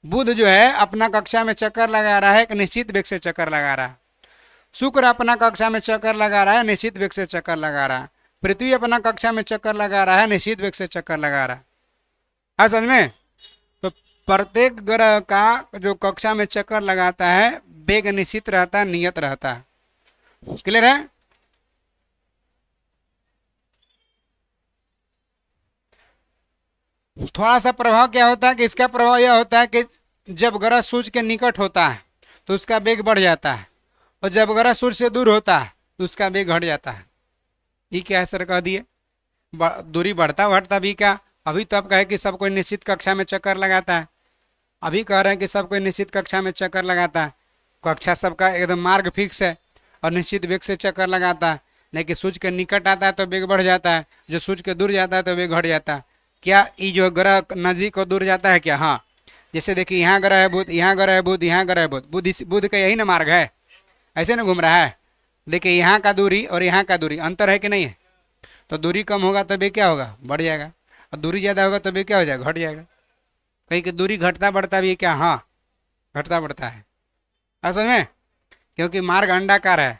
बुध जो है अपना कक्षा में चक्कर लगा रहा है, एक निश्चित वेग से चक्कर लगा रहा है। शुक्र अपना कक्षा में चक्कर लगा रहा है, निश्चित वेग से चक्कर लगा रहा है। पृथ्वी अपना कक्षा में चक्कर लगा रहा है, निश्चित वेग से चक्कर लगा रहा है। समझ में? तो प्रत्येक ग्रह का जो कक्षा में चक्कर लगाता है वेग निश्चित रहता है, नियत रहता है। क्लियर है? थोड़ा सा प्रभाव क्या होता है कि इसका प्रभाव यह होता है कि जब ग्रह सूर्य के निकट होता है तो उसका वेग बढ़ जाता है, और जब ग्रह सूर्य से दूर होता है तो उसका वेग घट जाता है। ये क्या है सर? कह दिए दूरी बढ़ता घटता भी क्या? अभी तो आप कहे कि सब कोई निश्चित कक्षा में चक्कर लगाता है, अभी कह रहे हैं कि सब कोई निश्चित कक्षा में चक्कर लगाता है। कक्षा सबका एकदम मार्ग फिक्स है और निश्चित वेग से चक्कर लगाता है, लेकिन सूर्य के निकट आता है तो वेग बढ़ जाता है, जो सूर्य के दूर जाता है तो वेग घट जाता है। क्या ये जो ग्रह नजदीक और दूर जाता है क्या? हाँ। जैसे देखिए यहाँ ग्रह है बुध, यहाँ ग्रह है बुध, यहाँ ग्रह है बुध, बुध का यही ना मार्ग है, ऐसे ना घूम रहा है। देखिए यहाँ का दूरी और यहाँ का दूरी अंतर है कि नहीं है? तो दूरी कम होगा तो वेग क्या होगा? बढ़ जाएगा, और दूरी ज़्यादा होगा तो वेग क्या हो जाएगा? घट जाएगा। कहीं कि दूरी घटता बढ़ता भी है क्या? हाँ, घटता बढ़ता है। असल में क्योंकि मार्ग अंडाकार है,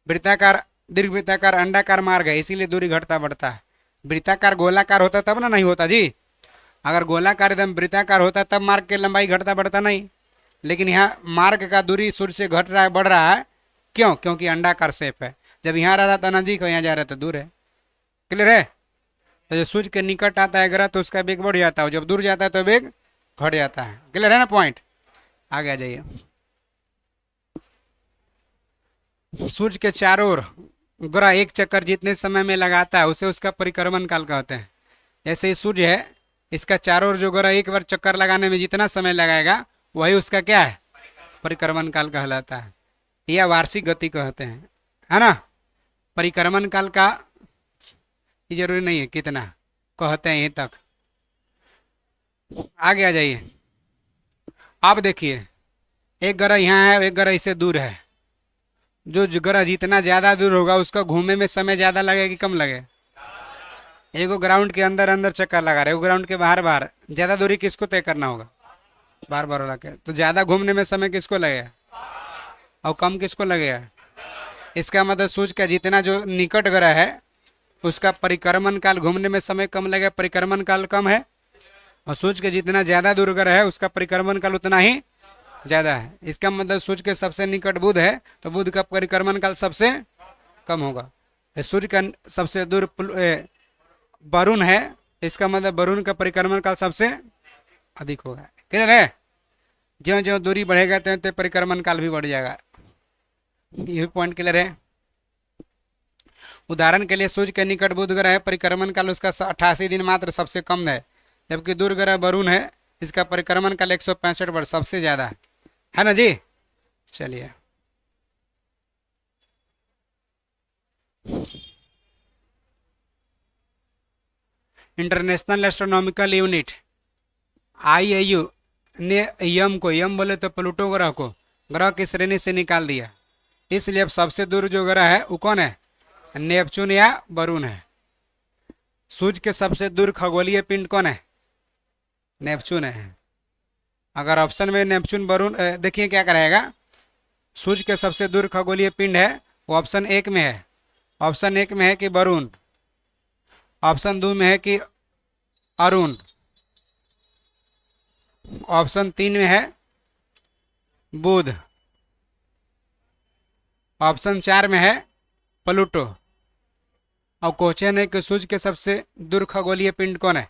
वृत्ताकार दीर्घवृत्ताकार अंडाकार मार्ग है, इसीलिए दूरी घटता बढ़ता है। वृत्ताकार गोलाकार होता तब ना नहीं होता जी। अगर गोलाकार एकदम वृत्ताकार होता तब मार्ग की लंबाई घटता बढ़ता नहीं, लेकिन यहाँ मार्ग का दूरी सूर्य से घट रहा है, बढ़ रहा है। क्यों? क्योंकि अंडाकार शेप है। जब यहाँ रह रहा था नजीक हो, यहाँ जा रहा था दूर है। क्लियर है? तो जब सूर्य के निकट आता है ग्रह तो उसका वेग बढ़ जाता है, जब दूर जाता है तो वेग घट जाता है। क्लियर है ना पॉइंट? आगे आ जाइए। सूर्य के चारों ओर ग्रह एक चक्कर जितने समय में लगाता है उसे उसका परिक्रमण काल कहते हैं। जैसे ये सूर्य है, इसका चारों ओर जो ग्रह एक बार चक्कर लगाने में जितना समय लगाएगा वही उसका क्या है, परिक्रमण काल कहलाता है, या वार्षिक गति कहते हैं, है ना। परिक्रमण काल का ये जरूरी नहीं है कितना, कहते हैं यहीं तक। आगे आ जाइए। आप देखिए, एक ग्रह यहाँ है, एक ग्रह इससे दूर है। जो ग्रह जितना ज्यादा दूर होगा उसका घूमने में समय ज्यादा लगेगा कि कम लगेगा? एगो ग्राउंड के अंदर अंदर चक्कर लगा रहे, एगो ग्राउंड के बाहर बाहर, ज्यादा दूरी किसको तय करना होगा? बार बार लगा के। तो ज्यादा घूमने में समय किसको लगेगा और कम किसको लगेगा? इसका मतलब सूर्य का जितना जो निकट ग्रह है उसका परिक्रमण काल घूमने में समय कम लगेगा, परिक्रमण काल कम है। और सूर्य के जितना ज्यादा दूर ग्रह है उसका परिक्रमण काल उतना ही ज्यादा है। इसका मतलब सूर्य के सबसे निकट बुध है तो बुध का परिक्रमण काल सबसे कम होगा। सूर्य का सबसे दूर वरुण है, इसका मतलब वरुण का परिक्रमण काल सबसे अधिक होगा। क्लियर है? ज्यों ज्यों दूरी बढ़ेगा त्यों त्यों परिक्रमण काल भी बढ़ जाएगा। ये पॉइंट क्लियर है? उदाहरण के लिए सूर्य के निकट बुध ग्रह है, परिक्रमण काल उसका 88 दिन मात्र सबसे कम है, जबकि दूर ग्रह वरुण है, इसका परिक्रमण काल 165 वर्ष सबसे ज्यादा है ना जी। चलिए इंटरनेशनल एस्ट्रोनॉमिकल यूनिट IAU ने यम को, यम बोले तो प्लूटो ग्रह को, ग्रह की श्रेणी से निकाल दिया। इसलिए अब सबसे दूर जो ग्रह है वो कौन है? नेपच्यून या वरुण है। सूर्य के सबसे दूर खगोलीय पिंड कौन है? नेपच्यून है। अगर ऑप्शन में नेपच्यून वरुण, देखिए क्या करेगा, सूर्य के सबसे दूर खगोलीय पिंड है वो ऑप्शन 1 में है, ऑप्शन 1 में है कि वरुण, ऑप्शन 2 में है कि अरुण, ऑप्शन 3 में है बुध, ऑप्शन 4 में है प्लूटो। और क्वेश्चन है कि सूर्य के सबसे दूर खगोलीय पिंड कौन है?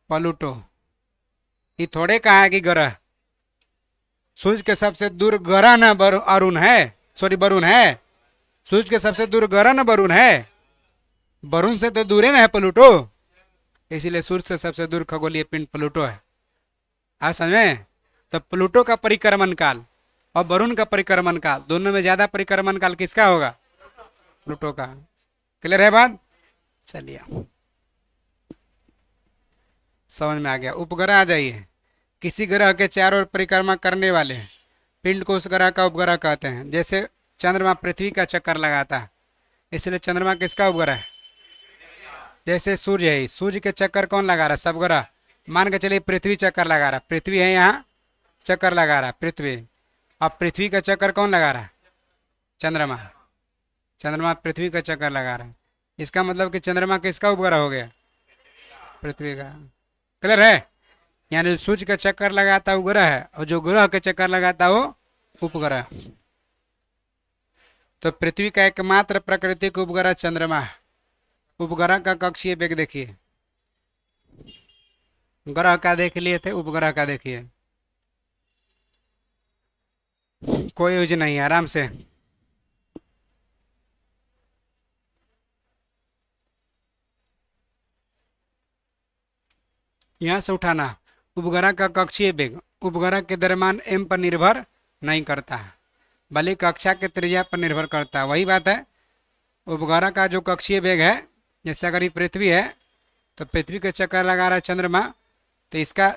प्लूटो। ये थोड़े कहा है कि ग्रह, सूर्य के सबसे दूर ग्रह न अरुण है, सॉरी वरुण है। सूर्य के सबसे दूर ग्रह न वरुण है, वरुण से तो दूर है ना है प्लूटो, इसीलिए सूर्य से सबसे दूर खगोलीय पिंड प्लूटो है। आ समझ में? तो प्लूटो का परिक्रमण काल और वरुण का परिक्रमण काल, दोनों में ज्यादा परिक्रमण काल किसका होगा? प्लूटो का। क्लियर है बात? चलिए समझ में आ गया। उपग्रह आ जाइए। किसी ग्रह के चारों ओर परिक्रमा करने वाले पिंड को उस ग्रह का उपग्रह कहते हैं। जैसे चंद्रमा पृथ्वी का चक्कर लगाता है, इसलिए चंद्रमा किसका उपग्रह है? जैसे सूर्य है, सूर्य के चक्कर कौन लगा रहा है? सब ग्रह। मान के चलिए पृथ्वी चक्कर लगा रहा है, पृथ्वी है यहाँ, चक्कर लगा रहा है पृथ्वी। अब पृथ्वी का चक्कर कौन लगा रहा है? चंद्रमा। चंद्रमा पृथ्वी का चक्कर लगा रहा है, इसका मतलब कि चंद्रमा किसका उपग्रह हो गया? पृथ्वी का। क्लियर है? यानी सूर्य का चक्कर लगाता है उपग्रह है, और जो ग्रह के चक्कर लगाता है वो उपग्रह। तो पृथ्वी का एकमात्र प्राकृतिक उपग्रह चंद्रमा है। उपग्रह का कक्षीय वेग देखिए, ग्रह का देख लिए थे, उपग्रह का देखिए, कोई यूज नहीं है, आराम से। यहां से उठाना। उपग्रह का कक्षीय वेग उपग्रह के द्रव्यमान m पर निर्भर नहीं करता है, बल्कि कक्षा के त्रिज्या पर निर्भर करता है। वही बात है, उपग्रह का जो कक्षीय वेग है, जैसे अगर ये पृथ्वी है तो पृथ्वी के चक्कर लगा रहा है चंद्रमा, तो इसका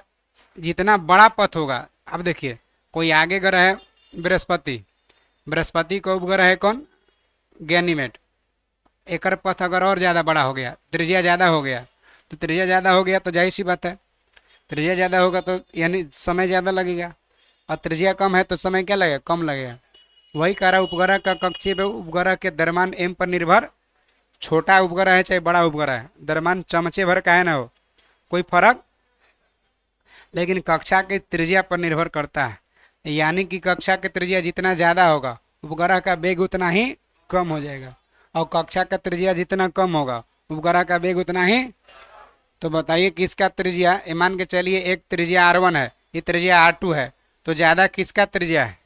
जितना बड़ा पथ होगा, अब देखिए कोई आगे ग्रह है बृहस्पति, बृहस्पति का उपग्रह है कौन? गैनीमेड। एक पथ अगर और ज़्यादा बड़ा हो गया, त्रिज्या ज़्यादा हो गया, तो त्रिज्या ज़्यादा हो गया तो जाहिर सी बात है, त्रिज्या ज़्यादा होगा तो यानी समय ज़्यादा लगेगा, और त्रिज्या कम है तो समय क्या लगेगा? कम लगेगा। वही कह रहा उपग्रह का कक्षीय वेग उपग्रह के द्रव्यमान m पर निर्भर, छोटा उपग्रह है चाहे बड़ा उपग्रह है, द्रव्यमान चमचे भर का है ना हो, कोई फर्क, लेकिन कक्षा की त्रिज्या पर निर्भर करता है। यानी कि कक्षा की त्रिज्या जितना ज़्यादा होगा उपग्रह का वेग उतना ही कम हो जाएगा, और कक्षा का त्रिज्या जितना कम होगा उपग्रह का वेग उतना ही। तो बताइए किसका त्रिज्या, ये मान के चलिए एक त्रिज्या R1 है, ये त्रिज्या R2 है, तो ज्यादा किसका त्रिज्या है?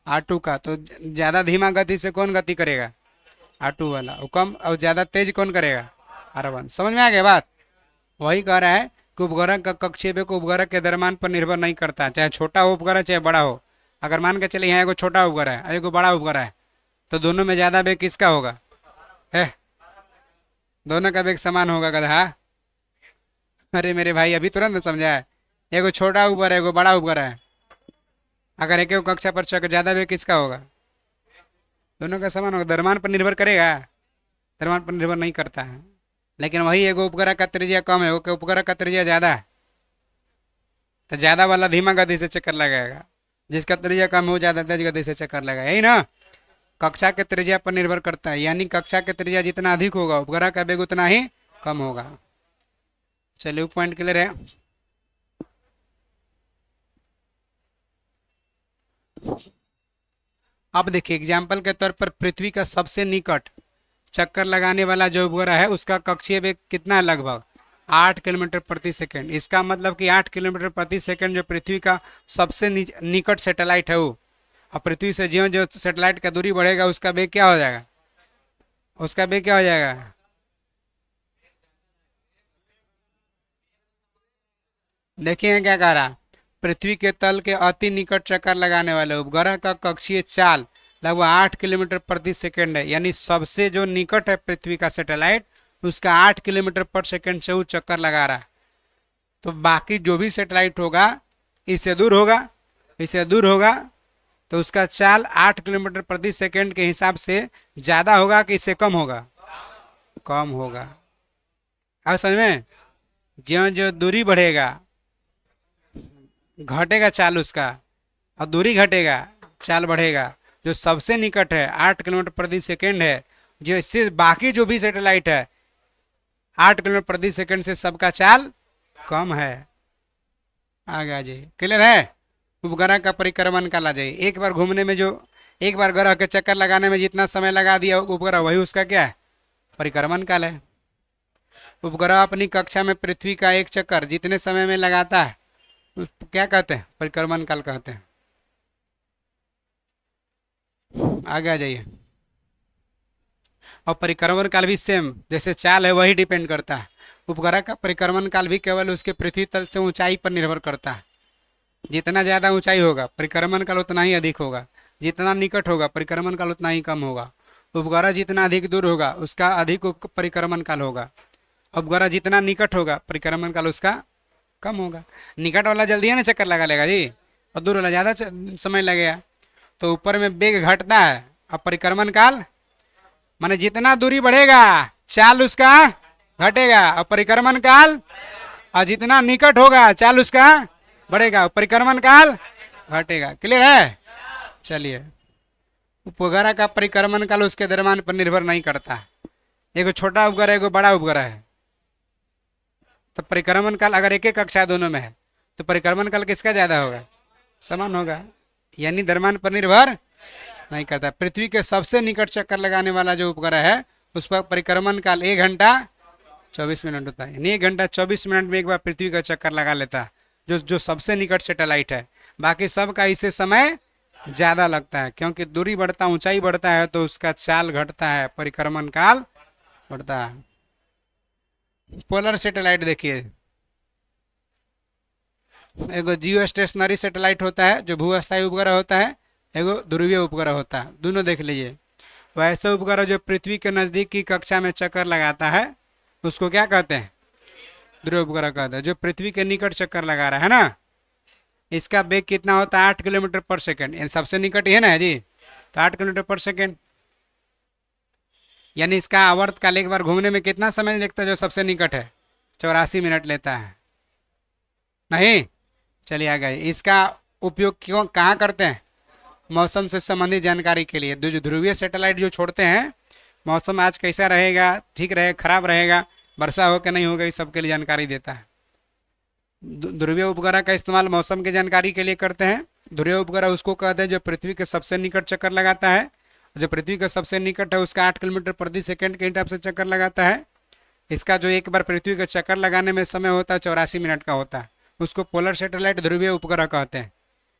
R2 का। तो ज्यादा धीमा गति से कौन गति करेगा? R2 वाला। और कम और ज्यादा तेज कौन करेगा? R1। समझ में आ गया बात? वही कह रहा है कि उपग्रह का कक्षीय वेग उपग्रह के द्रव्यमान पर निर्भर नहीं करता, चाहे छोटा हो उपग्रह चाहे बड़ा हो। अगर मान के चलिए यहाँ एगो छोटा उपग्रह है, एगो बड़ा उपग्रह है, तो दोनों में ज्यादा वेग किसका होगा? है, दोनों का वेग समान होगा गधा। अरे मेरे भाई अभी तुरंत समझा है। एगो छोटा उपग्रह है, एगो बड़ा उपग्रह है, अगर एक कक्षा पर चक ज्यादा वेग किसका होगा? दोनों का समान होगा। द्रव्यमान पर निर्भर करेगा? द्रव्यमान पर निर्भर नहीं करता है। लेकिन वही एगो उपग्रह का त्रिज्या कम है, वो उपग्रह का त्रिज्या ज्यादा है, तो ज्यादा वाला धीमा गति से चक्कर लगाएगा, जिसका त्रिज्या कम है वो ज्यादा तेज गति से चक्कर लगाएगा। यही ना? कक्षा के त्रिज्या पर निर्भर करता है, यानी कक्षा के त्रिज्या जितना अधिक होगा उपग्रह का वेग उतना ही कम होगा। चलिए पॉइंट क्लियर है। अब देखिए एग्जाम्पल के तौर पर पृथ्वी का सबसे निकट चक्कर लगाने वाला जो उपग्रह है उसका कक्षीय वेग कितना है? लगभग 8 किलोमीटर प्रति सेकंड। इसका मतलब कि 8 किलोमीटर प्रति सेकंड जो पृथ्वी का सबसे निकट सैटेलाइट है वो, और पृथ्वी से ज्यों ज्यों सैटेलाइट का दूरी बढ़ेगा उसका वेग क्या हो जाएगा? उसका वेग क्या हो जाएगा? देखिए क्या कह रहा, पृथ्वी के तल के अति निकट चक्कर लगाने वाले उपग्रह का कक्षीय चाल लगभग 8 किलोमीटर प्रति सेकंड है, यानी सबसे जो निकट है पृथ्वी का सैटेलाइट उसका 8 किलोमीटर पर सेकंड से वो चक्कर लगा रहा है। तो बाकी जो भी सैटेलाइट होगा इससे दूर होगा, इससे दूर होगा, तो उसका चाल 8 किलोमीटर प्रति सेकंड के हिसाब से ज्यादा होगा कि इससे कम होगा? कम होगा। अब समझ में? ज्यों ज्यों दूरी बढ़ेगा घटेगा चाल उसका, और दूरी घटेगा चाल बढ़ेगा। जो सबसे निकट है 8 किलोमीटर प्रति सेकंड है, जो इससे बाकी जो भी सैटेलाइट है 8 किलोमीटर प्रति सेकंड से सबका चाल कम है। आगे आ जाइए, क्लियर है? उपग्रह का परिक्रमण काल आ जाइए। एक बार घूमने में जो, एक बार ग्रह के चक्कर लगाने में जितना समय लगा दिया उपग्रह, वही उसका क्या है? परिक्रमण काल है। उपग्रह अपनी कक्षा में पृथ्वी का एक चक्कर जितने समय में लगाता है क्या कहते हैं? परिक्रमण काल कहते हैं। आगे आ जाइए। और परिक्रमण काल भी सेम जैसे चाल है वही डिपेंड करता है। उपग्रह का परिक्रमण काल भी केवल उसके पृथ्वी तल से ऊंचाई पर निर्भर करता है। जितना ज्यादा ऊंचाई होगा परिक्रमण काल उतना ही अधिक होगा, जितना निकट होगा परिक्रमण काल उतना ही कम होगा। उपग्रह जितना अधिक दूर होगा उसका अधिक परिक्रमण काल होगा। उपग्रह जितना निकट होगा परिक्रमण काल उसका कम होगा। निकट वाला जल्दी है ना चक्कर लगा लेगा जी, और दूर वाला ज्यादा समय लगेगा। तो ऊपर में वेग घटता है और परिक्रमण काल, माने जितना दूरी बढ़ेगा चाल उसका घटेगा और परिक्रमण काल, और जितना निकट होगा चाल उसका बढ़ेगा, परिक्रमण काल घटेगा। क्लियर है? चलिए, उपग्रह का परिक्रमण काल उसके द्रव्यमान पर निर्भर नहीं करता। एगो छोटा उपग्रह एगो बड़ा उपग्रह है, तो परिक्रमण काल अगर एक एक कक्षा दोनों में है तो परिक्रमण काल किसका ज्यादा होगा? समान होगा, यानी द्रव्यमान पर निर्भर नहीं करता। पृथ्वी के सबसे निकट चक्कर लगाने वाला जो उपग्रह है उस पर परिक्रमण काल 1 घंटा 24 मिनट होता है, यानी 1 घंटा 24 मिनट में एक बार पृथ्वी का चक्कर लगा लेता है जो सबसे निकट सैटेलाइट है। बाकी सब का इससे समय ज्यादा लगता है, क्योंकि दूरी बढ़ता ऊंचाई बढ़ता है तो उसका चाल घटता है, परिक्रमण काल बढ़ता है। पोलर सैटेलाइट देखिए, एगो जियो स्टेशनरी सैटेलाइट होता है जो भूअस्थायी उपग्रह होता है, एगो ध्रुवीय उपग्रह होता है, दोनों देख लीजिए। वैसे उपग्रह जो पृथ्वी के नजदीक की कक्षा में चक्कर लगाता है उसको क्या कहते हैं? ध्रुवीय उपग्रह कहते हैं। जो पृथ्वी के निकट चक्कर लगा रहा है ना, इसका वेग कितना होता है? 8 किलोमीटर पर सेकंड। सबसे निकट ही है ना जी, तो 8 किलोमीटर पर सेकंड, यानी इसका आवर्त काल एक बार घूमने में कितना समय लगता है? जो सबसे निकट है 84 मिनट लेता है। नहीं, चलिए आगे। इसका उपयोग क्यों कहाँ करते हैं? मौसम से संबंधित जानकारी के लिए। जो ध्रुवीय सैटेलाइट जो छोड़ते हैं, मौसम आज कैसा रहेगा, ठीक रहेगा खराब रहेगा, वर्षा हो कि नहीं होगा, इस सब के लिए जानकारी देता है। ध्रुवीय उपग्रह का इस्तेमाल मौसम की जानकारी के लिए करते हैं। ध्रुवीय उपग्रह उसको कहते हैं जो पृथ्वी के सबसे निकट चक्कर लगाता है जो पृथ्वी का सबसे निकट है उसका 8 किलोमीटर प्रति सेकंड के हिसाब से चक्कर लगाता है। इसका जो एक बार पृथ्वी का चक्कर लगाने में समय होता है 84 मिनट का होता है। उसको पोलर सैटेलाइट ध्रुवीय उपग्रह कहते हैं,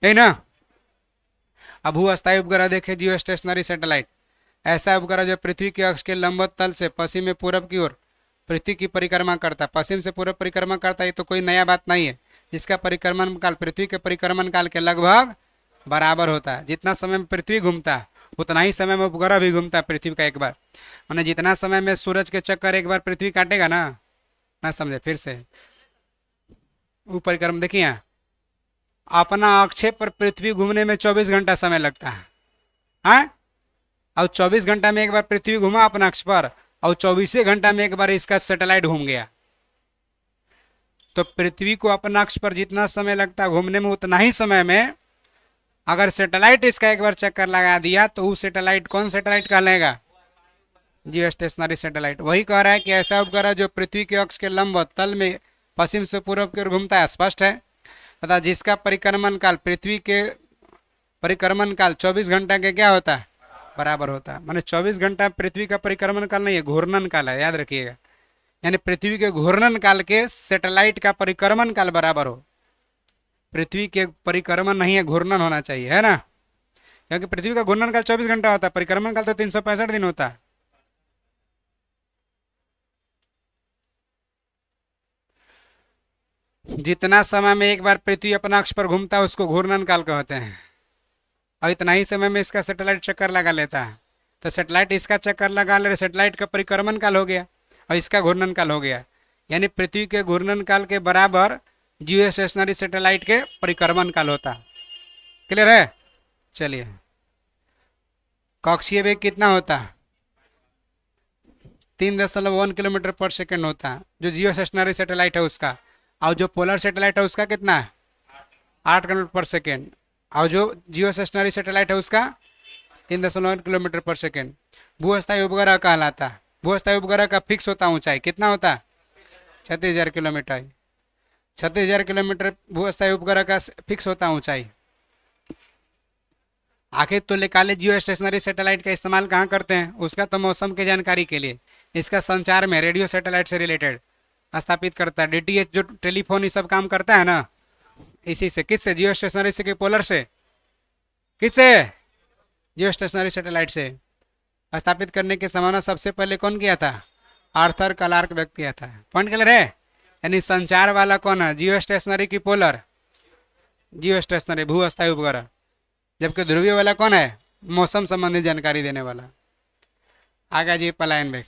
यही ना। अब भू-अस्थायी उपग्रह देखे, जियो स्टेशनरी सैटेलाइट, ऐसा उपग्रह जो पृथ्वी के अक्ष के लंबवत तल से पश्चिम में पूरब की ओर पृथ्वी की परिक्रमा करता है। पश्चिम से पूरब परिक्रमा करता है, ये तो कोई नया बात नहीं है। जिसका परिक्रमण काल पृथ्वी के परिक्रमण काल के लगभग बराबर होता है। जितना समय में पृथ्वी घूमता है उतना ही समय में उपग्रह भी घूमता है पृथ्वी का एक बार। मैंने जितना समय में सूरज के चक्कर एक बार पृथ्वी काटेगा ना समझे, फिर से वो परिक्रम देखिए यहाँ, अपना अक्ष पर पृथ्वी घूमने में 24 घंटा समय लगता है। हाँ, और 24 घंटा में एक बार पृथ्वी घूमा अपना अक्ष पर, और 24 घंटा में एक बार इसका सैटेलाइट घूम गया। तो पृथ्वी को अपना अक्ष पर जितना समय लगता है घूमने में, उतना ही समय में अगर सैटेलाइट इसका एक बार चक्कर लगा दिया तो वो सैटेलाइट कौन सैटेलाइट कहलाएगा? जियो स्टेशनरी सैटेलाइट। वही कह रहा है कि ऐसा उपग्रह जो पृथ्वी के अक्ष के लंबवत तल में पश्चिम से पूर्व की ओर घूमता है, स्पष्ट है, तथा जिसका परिक्रमण काल पृथ्वी के परिक्रमण काल 24 घंटा के क्या होता है? बराबर होता है। माने 24 घंटा पृथ्वी का परिक्रमण काल नहीं है, घूर्णन काल है, याद रखिएगा। यानी पृथ्वी के घूर्णन काल के सैटेलाइट का परिक्रमण काल बराबर हो। पृथ्वी के परिक्रमण नहीं है, घूर्णन होना चाहिए, है ना। क्योंकि पृथ्वी का घूर्णन काल 24 घंटा होता है, परिक्रमण काल तो 365 दिन होता है। जितना समय में एक बार पृथ्वी अपना अक्ष पर घूमता है उसको घूर्णन काल कहते हैं, और इतना ही समय में इसका सैटेलाइट चक्कर लगा लेता है। तो सैटेलाइट इसका चक्कर लगा ले, सैटेलाइट का परिक्रमण काल हो गया और इसका घूर्णन काल हो गया। यानी पृथ्वी के घूर्णन काल के बराबर जियो स्टेशनरी सैटेलाइट के परिक्रमण काल होता है। क्लियर है? चलिए, कक्षीय वेग कितना होता है? 3.1 किलोमीटर पर सेकेंड होता है जो जियो स्टेशनरी सैटेलाइट है उसका। और जो पोलर सैटेलाइट है उसका कितना है? 8 किलोमीटर पर सेकेंड। और जो जियो स्टेशनरी सैटेलाइट है उसका 3.1 किलोमीटर पर सेकेंड। भू-अस्थायी उपग्रह कहलाता है। भू-अस्थायी उपग्रह का फिक्स होता है ऊंचाई, कितना होता है? 36,000 किलोमीटर। 36,000 किलोमीटर भू-अस्थायी उपग्रह का फिक्स होता है ऊंचाई। आखिर तो निकाले जियो स्टेशनरी सैटेलाइट का इस्तेमाल कहाँ करते हैं? उसका तो मौसम की जानकारी के लिए। इसका संचार में रेडियो सैटेलाइट से रिलेटेड स्थापित करता है। डीटीएच जो टेलीफोन ये सब काम करता है ना, इसी से। किससे? जियो स्टेशनरी से कि पोलर से? किससे? जियो स्टेशनरी सैटेलाइट से। स्थापित करने की संभावना सबसे पहले कौन किया था? आर्थर क्लार्क व्यक्त किया था। पॉइंट क्लियर है? यानी संचार वाला कौन है? जियो स्टेशनरी की पोलर? जियो स्टेशनरी भू अस्थायी उपग्रह। जबकि ध्रुवीय वाला कौन है? मौसम संबंधी जानकारी देने वाला। आगे जी, पलायन वेग।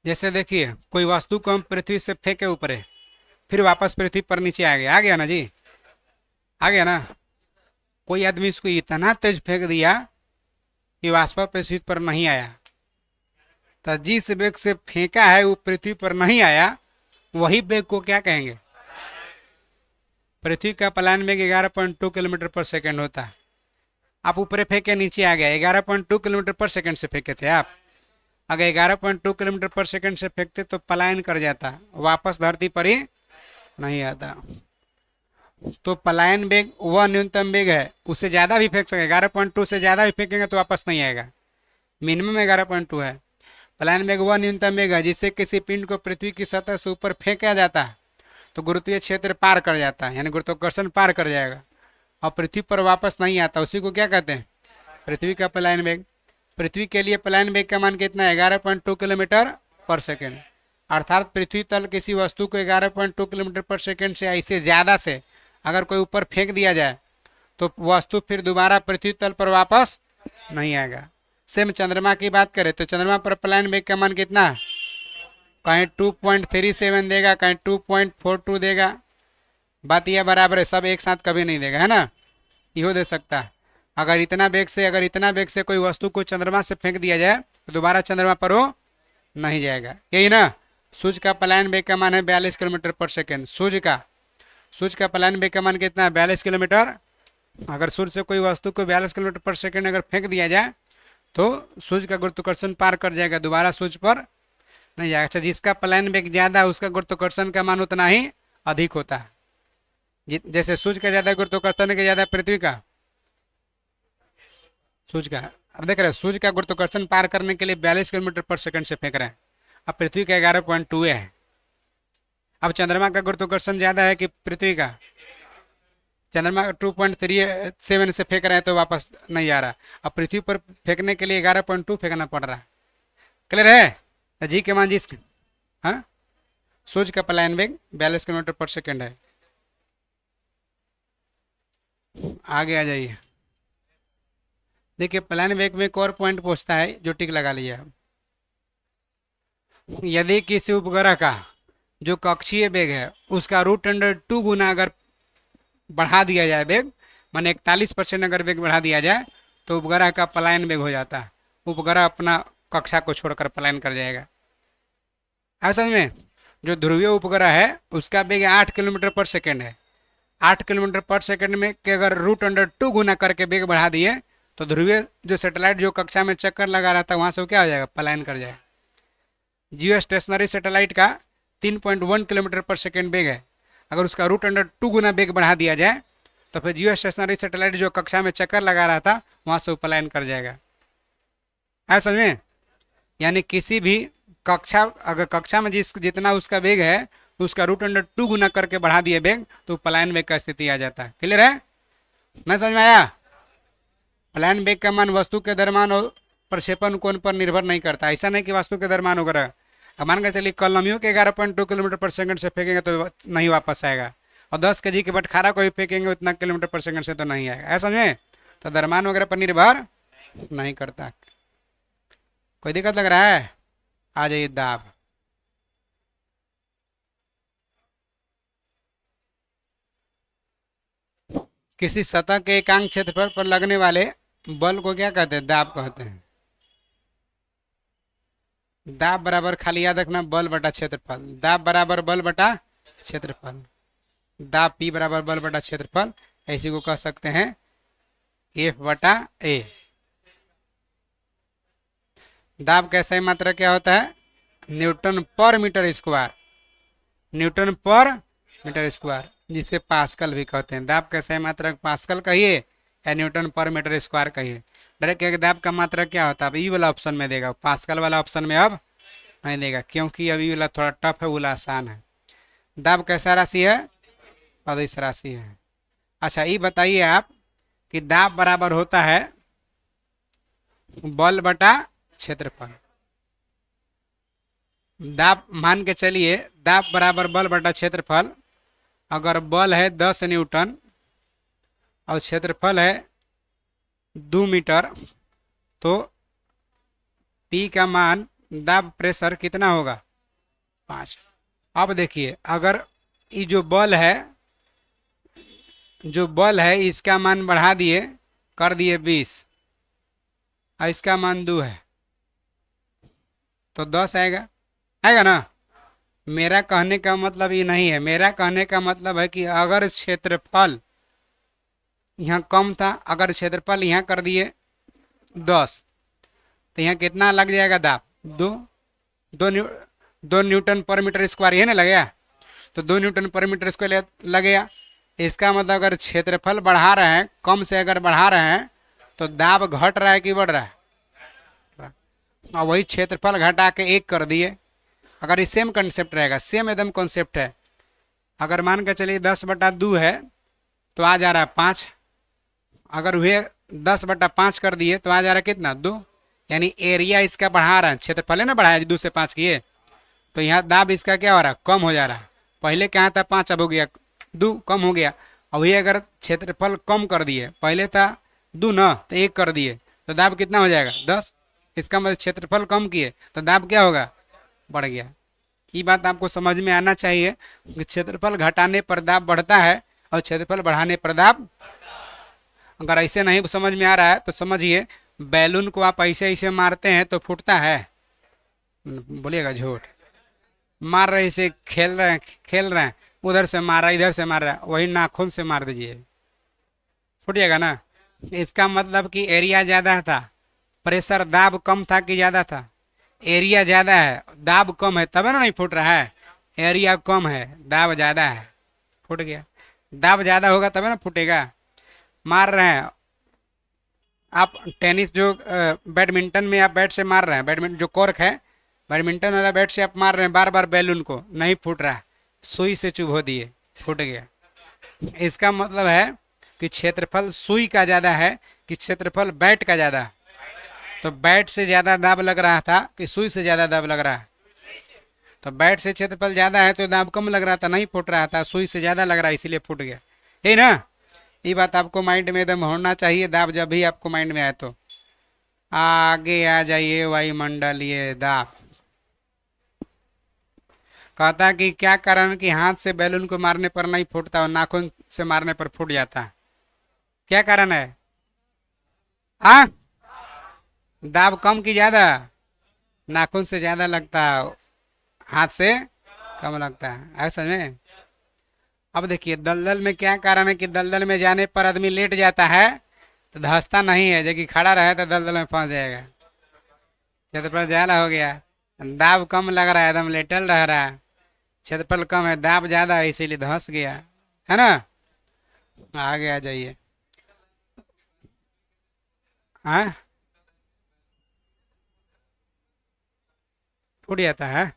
जैसे देखिए, कोई वस्तु को हम पृथ्वी से फेंके ऊपर, फिर वापस पृथ्वी पर नीचे आ गया ना जी, आ गया ना। कोई आदमी इसको इतना तेज फेंक दिया कि वास्तव पृथ्वी पर नहीं आया। तो जिस वेग से फेंका है वो पृथ्वी पर नहीं आया, वही वेग को क्या कहेंगे? पृथ्वी का पलायन वेग 11.2 किलोमीटर पर सेकेंड होता है। आप ऊपर फेंके, नीचे आ गया, 11.2 किलोमीटर पर सेकेंड से फेंके थे आप। अगर 11.2 किलोमीटर पर सेकेंड से फेंकते तो पलायन कर जाता, वापस धरती पर ही नहीं आता। तो पलायन वेग वह न्यूनतम वेग है, उससे ज़्यादा भी फेंक सके। 11.2 से ज़्यादा भी फेंकेंगे तो वापस नहीं आएगा। मिनिमम 11.2 है। पलायन वेग वह न्यूनतम वेग है जिससे किसी पिंड को पृथ्वी की सतह से ऊपर फेंका जाता है तो गुरुत्वीय क्षेत्र पार कर जाता है, यानी गुरुत्वाकर्षण पार कर जाएगा और पृथ्वी पर वापस नहीं आता। उसी को क्या कहते हैं? पृथ्वी का पलायन वेग। पृथ्वी के लिए पलायन वेग का मान कितना है? 11.2 किलोमीटर पर सेकेंड। अर्थात पृथ्वी तल किसी वस्तु को 11.2 किलोमीटर पर सेकेंड से इससे ज़्यादा से अगर कोई ऊपर फेंक दिया जाए तो वस्तु फिर दोबारा पृथ्वी तल पर वापस नहीं आएगा। सेम चंद्रमा की बात करें तो चंद्रमा पर पलायन वेग का मान कितना है? कहीं 2.37 देगा, कहीं 2.42 देगा। बात यह बराबर है, सब एक साथ कभी नहीं देगा, है ना। इहो दे सकता है। अगर इतना वेग से कोई वस्तु को चंद्रमा से फेंक दिया जाए तो दोबारा चंद्रमा पर वो नहीं जाएगा। यही ना। सूर्य का पलायन वेग का मान है 42 किलोमीटर पर सेकेंड। सूर्य का पलायन वेग का मान कितना है? 42 किलोमीटर। अगर सूर्य से कोई वस्तु को 42 किलोमीटर पर सेकेंड अगर फेंक दिया जाए तो सूर्य का गुरुत्वाकर्षण पार कर जाएगा, दोबारा सूर्य पर नहीं जाएगा। अच्छा, जिसका पलायन वेग ज़्यादा है उसका गुरुत्वाकर्षण का मान उतना ही अधिक होता है। जैसे सूर्य का ज्यादा गुरुत्वाकर्षण है कि ज्यादा पृथ्वी का, सूर्य का। अब देख रहे हैं सूर्य का गुरुत्वाकर्षण पार करने के लिए 42 किलोमीटर पर सेकंड से फेंक रहे हैं, अब पृथ्वी का 11.2 है। अब चंद्रमा का गुरुत्वाकर्षण ज्यादा है कि पृथ्वी का, चंद्रमा 2.37 से फेंक रहे हैं तो वापस नहीं आ रहा, अब पृथ्वी पर फेंकने के लिए 11.2 फेंकना पड़ रहा है। क्लियर है जी के मान जी? हाँ, सूर्य का पलायन वेग 42 किलोमीटर पर सेकंड है। आगे आ जाइए, देखिए पलायन वेग में एक और पॉइंट पूछता है जो टिक लगा लिया। यदि किसी उपग्रह का जो कक्षीय वेग है उसका √2 गुना अगर बढ़ा दिया जाए वेग, माने 41% अगर वेग बढ़ा दिया जाए तो उपग्रह का पलायन वेग हो जाता है, उपग्रह अपना कक्षा को छोड़कर पलायन कर जाएगा। ऐसा में जो ध्रुवीय उपग्रह है उसका वेग 8 किलोमीटर पर सेकेंड है, 8 किलोमीटर पर सेकेंड में के अगर √2 गुना करके वेग बढ़ा दिए तो ध्रुवीय जो सैटेलाइट जो कक्षा में चक्कर लगा रहा था वहां से वो क्या हो जाएगा, पलायन कर जाएगा। जियो स्टेशनरी सैटेलाइट का 3.1 किलोमीटर पर सेकेंड वेग है, अगर उसका √2 गुना वेग बढ़ा दिया जाए तो फिर जियो स्टेशनरी सैटेलाइट जो कक्षा में चक्कर लगा रहा था वहां से वो पलायन कर जाएगा। है समझ में? यानी किसी भी कक्षा, अगर कक्षा में जितना उसका वेग है उसका √2 गुना करके बढ़ा दिए वेग तो पलायन वेग का स्थिति आ जाता है। क्लियर है? नहीं समझ में आया? पलायन वेग का मान वस्तु के द्रव्यमान और प्रक्षेपण कोण पर निर्भर नहीं करता, ऐसा नहीं कि वस्तु के द्रव्यमान वगैरह। अब मान कर चलिए कलमियों के 11.2 किलोमीटर पर सेकंड से फेंकेंगे तो नहीं वापस आएगा, और 10 kg के बटखारा को भी फेंकेंगे उतना किलोमीटर पर सेकंड से तो नहीं आएगा। ऐसा समझे? तो द्रव्यमान वगैरह पर निर्भर नहीं करता। कोई दिक्कत लग रहा है? आ जाइए दाब। किसी सतह के एकांक क्षेत्रफल पर लगने वाले बल को क्या कहते हैं? दाब कहते हैं। दाब बराबर, खाली याद रखना, बल बटा क्षेत्रफल। दाब बराबर बल बटा क्षेत्रफल, दाब P बराबर बल बटा क्षेत्रफल, ऐसी को कह सकते हैं F बटा A। दाब का सही मात्रा क्या होता है? न्यूटन पर मीटर स्क्वायर, न्यूटन पर मीटर स्क्वायर, जिसे पास्कल भी कहते हैं। दाब का सही मात्रा पास्कल कहिए या न्यूटन पर मीटर स्क्वायर कहिए। डायरेक्ट दाब का मात्रा क्या होता है अब ई वाला ऑप्शन में देगा, पास्कल वाला ऑप्शन में अब नहीं देगा, क्योंकि अभी वाला थोड़ा टफ है, वाला आसान है। दाब कैसा राशि है? अदिश राशि है। अच्छा ये बताइए आप कि दाब बराबर होता है बल बटा क्षेत्रफल। दाब मान के चलिए दाब बराबर बल बटा क्षेत्रफल, अगर बल है 10 न्यूटन और क्षेत्रफल है 2 मीटर तो P का मान दाब प्रेशर कितना होगा? 5। अब देखिए अगर ये जो बल है इसका मान बढ़ा दिए, कर दिए 20 और इसका मान 2 है तो 10 आएगा, आएगा ना? मेरा कहने का मतलब ये नहीं है, मेरा कहने का मतलब है कि अगर क्षेत्रफल यहाँ कम था, अगर क्षेत्रफल यहाँ कर दिए 10 तो यहाँ कितना लग जाएगा दाब? 2 न्यूटन पर मीटर स्क्वायर, ये ना लगेगा? तो 2 न्यूटन पर मीटर स्क्वायर लगेगा। इसका मतलब अगर क्षेत्रफल बढ़ा रहे हैं, कम से अगर बढ़ा रहे हैं तो दाब घट रहा है कि बढ़ रहा है? और वही क्षेत्रफल घटा के 1 कर दिए, अगर ये सेम कंसेप्ट रहेगा, सेम एकदम कॉन्सेप्ट है। अगर मान के चलिए 10/2 है तो आ जा रहा है 5, अगर हुए 10/5 कर दिए तो आ जा रहा है कितना? 2। यानी एरिया इसका बढ़ा रहा है, क्षेत्रफल है ना बढ़ाया 2 से 5 किए, तो यहाँ दाब इसका क्या हो रहा है? कम हो जा रहा है। पहले क्या था 5, अब हो गया 2, कम हो गया। और वही अगर क्षेत्रफल कम कर दिए, पहले था 2 ना तो 1 कर दिए तो दाब कितना हो जाएगा? 10। इसका मतलब क्षेत्रफल कम किए तो दाब क्या होगा? बढ़ गया। ये बात आपको समझ में आना चाहिए कि क्षेत्रफल घटाने पर दाब बढ़ता है और क्षेत्रफल बढ़ाने पर दाब। अगर ऐसे नहीं समझ में आ रहा है तो समझिए बैलून को आप ऐसे ऐसे मारते हैं तो फूटता है, बोलिएगा झूठ। मार रहे इसे, खेल रहे हैं, उधर से मारा इधर से मार रहा है, वही नाखून से मार दीजिए, फूटिएगा ना। इसका मतलब कि एरिया ज़्यादा था, प्रेशर दाब कम था कि ज़्यादा था? एरिया ज़्यादा है, दाब कम है, तब ना नहीं फूट रहा है। एरिया कम है, दाब ज़्यादा है, फूट गया। दाब ज़्यादा होगा तभी ना फूटेगा। मार रहे हैं आप टेनिस जो बैडमिंटन में आप बैट से मार रहे हैं, बैडमिंटन जो कॉर्क है, बैडमिंटन वाला बैट से आप मार रहे हैं बार बार बैलून को, नहीं फूट रहा, सुई से चुभो दिए, फूट गया। इसका मतलब है कि क्षेत्रफल सुई का ज़्यादा है कि क्षेत्रफल बैट का ज़्यादा। तो बैट से ज़्यादा दाब लग रहा था कि सुई से ज़्यादा दाब लग रहा है? तो बैट से क्षेत्रफल ज़्यादा है तो दाब कम लग रहा था, नहीं फूट रहा था, सुई से ज़्यादा लग रहा है इसीलिए फूट गया, है ना। ये बात आपको माइंड में एकदम होना चाहिए, दाब जब भी आपको माइंड में आए तो। आगे आ जाइए, वायुमंडलीय दाब। कहता कि क्या कारण कि हाथ से बैलून को मारने पर नहीं फूटता और नाखून से मारने पर फूट जाता, क्या कारण है? हाँ, दाब कम की ज्यादा? नाखून से ज्यादा लगता है, हाथ से कम लगता है, ऐसा में। अब देखिए दलदल में क्या कारण है कि दलदल में जाने पर आदमी लेट जाता है तो धंसता नहीं है, जबकि खड़ा रहे तो दलदल में फंस जाएगा। क्षेत्रफल ज्यादा हो गया, दाब कम लग रहा है, एकदम लेटल रह रहा है, क्षेत्रफल कम है, दाब ज्यादा है, इसीलिए धंस गया, है ना। आगे आ जाइए। हाँ, फूट जाता है?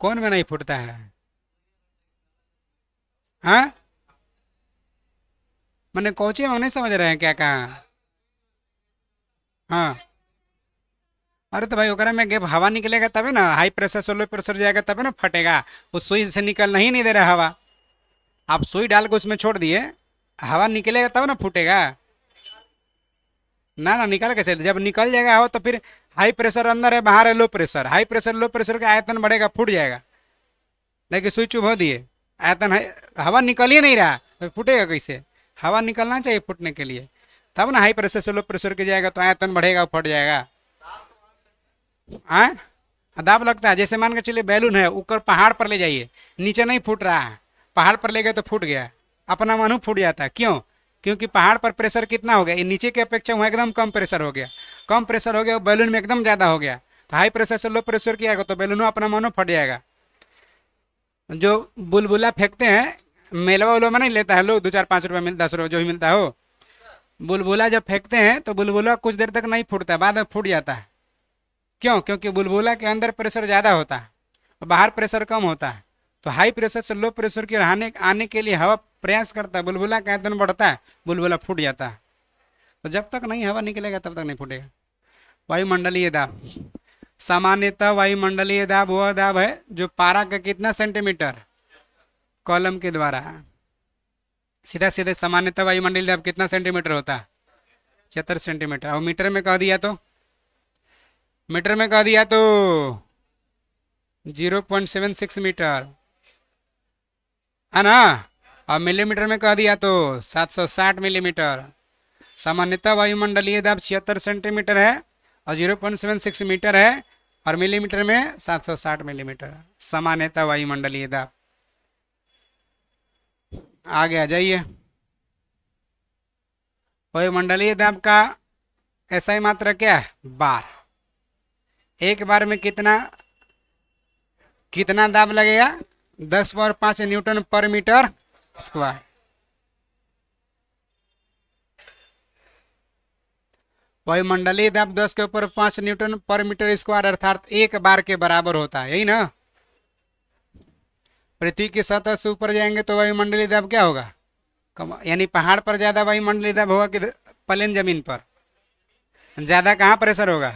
कौन में नहीं फूटता है? हाँ, मैंने कोची में नहीं समझ रहे हैं क्या कहा? हाँ, अरे तो भाई ओकरा में गेप हवा निकलेगा तबे ना, हाई प्रेशर से लो प्रेशर जाएगा तबे ना फटेगा। उस सुई से निकलना ही नहीं दे रहा हवा, आप सुई डाल के उसमें छोड़ दिए, हवा निकलेगा तब ना फूटेगा। ना ना, निकल कैसे, जब निकल जाएगा हवा तो फिर हाई प्रेशर अंदर है, बाहर है low pressure, high pressure low pressure का आयतन बढ़ेगा, फूट जाएगा। लेकिन सुई चुभ हो दिए, आयतन है, हवा निकल ही नहीं रहा तो फूटेगा कैसे? हवा निकलना चाहिए फूटने के लिए, तब ना हाई प्रेशर से लो प्रेशर के जाएगा तो आयतन बढ़ेगा, फट जाएगा। हाँ, दाब लगता है, जैसे मान के चलिए बैलून है, ऊपर पहाड़ पर ले जाइए, नीचे नहीं फूट रहा है, पहाड़ पर ले गए तो फूट गया, अपना मानो फूट जाता है, क्यों? क्योंकि पहाड़ पर प्रेशर कितना हो गया, ये नीचे की अपेक्षा वहाँ एकदम कम प्रेशर हो गया, कम प्रेशर हो गया, बैलून में एकदम ज़्यादा हो गया, तो हाई प्रेशर से लो प्रेशर किया तो बैलून अपना मानो फट जाएगा। जो बुलबुला फेंकते हैं मेलवा उलवा में नहीं लेता है लोग, 2 4 5 रुपये मिल 10 रुपये जो भी मिलता हो, बुलबुला जब फेंकते हैं तो बुलबुला कुछ देर तक नहीं फूटता, बाद में फूट जाता है, क्यों? क्योंकि बुलबुला के अंदर प्रेशर ज़्यादा होता है और बाहर प्रेशर कम होता है, तो हाई प्रेशर से लो प्रेशर के आने आने के लिए हवा प्रयास करता है, बुलबुला का आयतन बढ़ता है, बुलबुला फूट जाता है। तो जब तक नहीं हवा निकलेगा तब तक नहीं फूटेगा। वायुमंडलीय दाब, सामान्यतः वायुमंडलीय दाब वह दाब है जो पारा का कितना सेंटीमीटर कॉलम के द्वारा, सीधा सीधे सामान्यतः वायुमंडलीय दाब कितना सेंटीमीटर होता है? 76 सेंटीमीटर। और मीटर में कह दिया तो, मीटर में कह दिया तो 0.76 मीटर, है ना। और मिलीमीटर में कह दिया तो 760 मिलीमीटर। सामान्यतः वायुमंडलीय दाब 76 सेंटीमीटर है और 0.76 मीटर है, और मिलीमीटर में 760 मिलीमीटर, सामान्यतः वायुमंडलीय दाब। आगे आ जाइए। वायुमंडलीय दाब का ऐसा ही मात्रा क्या है? बार। एक बार में कितना कितना दाब लगेगा? 10 पावर 5 न्यूटन पर मीटर स्क्वायर। वायुमंडलीय दाब 10 के ऊपर 5 न्यूटन पर मीटर स्क्वायर अर्थात एक बार के बराबर होता है, यही ना। पृथ्वी की सतह से ऊपर जाएंगे तो वायुमंडलीय दाब क्या होगा? कम, यानी पहाड़ पर ज्यादा वायुमंडलीय दाब होगा कि प्लेन जमीन पर? ज्यादा कहाँ प्रेशर होगा?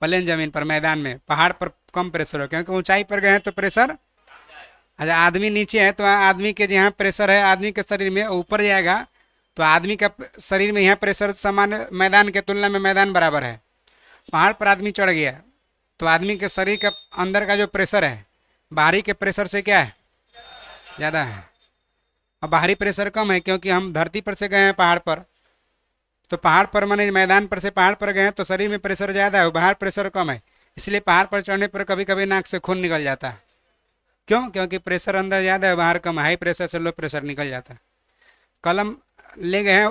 प्लेन जमीन पर, मैदान में। पहाड़ पर कम प्रेशर होगा क्योंकि ऊंचाई पर गए हैं तो प्रेशर, अच्छा आदमी नीचे है तो आदमी के जहाँ प्रेशर है आदमी के शरीर में ऊपर जाएगा तो आदमी का शरीर में यहाँ प्रेशर सामान्य मैदान के तुलना में मैदान बराबर है। पहाड़ पर आदमी चढ़ गया तो आदमी के शरीर का अंदर का जो प्रेशर है बाहरी के प्रेशर से क्या है? ज़्यादा है। और बाहरी प्रेशर कम है क्योंकि हम धरती पर से गए हैं पहाड़ पर, तो पहाड़ पर माने मैदान पर से पहाड़ पर गए हैं तो शरीर में प्रेशर ज़्यादा है, बाहर प्रेशर कम है, इसलिए पहाड़ पर चढ़ने पर कभी कभी नाक से खून निकल जाता है। क्यों? क्योंकि प्रेशर अंदर ज़्यादा है, बाहर कम। हाई प्रेशर से लो प्रेशर निकल जाता है। कलम ले गए हैं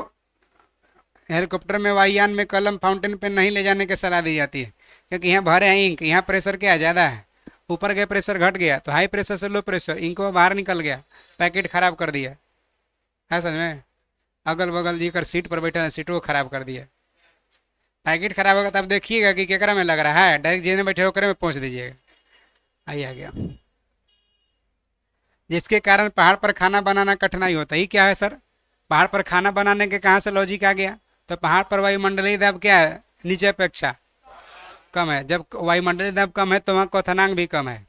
हेलीकॉप्टर में, वायुयान में कलम फाउंटेन पेन नहीं ले जाने की सलाह दी जाती है क्योंकि यहाँ भरे हैं इंक, यहाँ प्रेशर क्या ज़्यादा है, ऊपर गया प्रेशर घट गया तो हाई प्रेशर से लो प्रेशर, इनको बाहर निकल गया, पैकेट खराब कर दिया है समझ में। अगल बगल जी कर सीट पर बैठे हैं, सीटों को खराब कर दिया। पैकेट खराब होगा तब देखिएगा कि केकरा में लग रहा है, डायरेक्ट जेने बैठे होकर में पहुंच दीजिएगा। आइए आ गया। जिसके कारण पहाड़ पर खाना बनाना कठिनाई होता ही क्या है सर? पहाड़ पर खाना बनाने के कहाँ से लॉजिक आ गया? तो पहाड़ पर वायुमंडलीय दाब क्या है? नीचे अपेक्षा कम है। जब वायुमंडलीय दाब कम है तो वहाँ क्वथनांक भी कम है।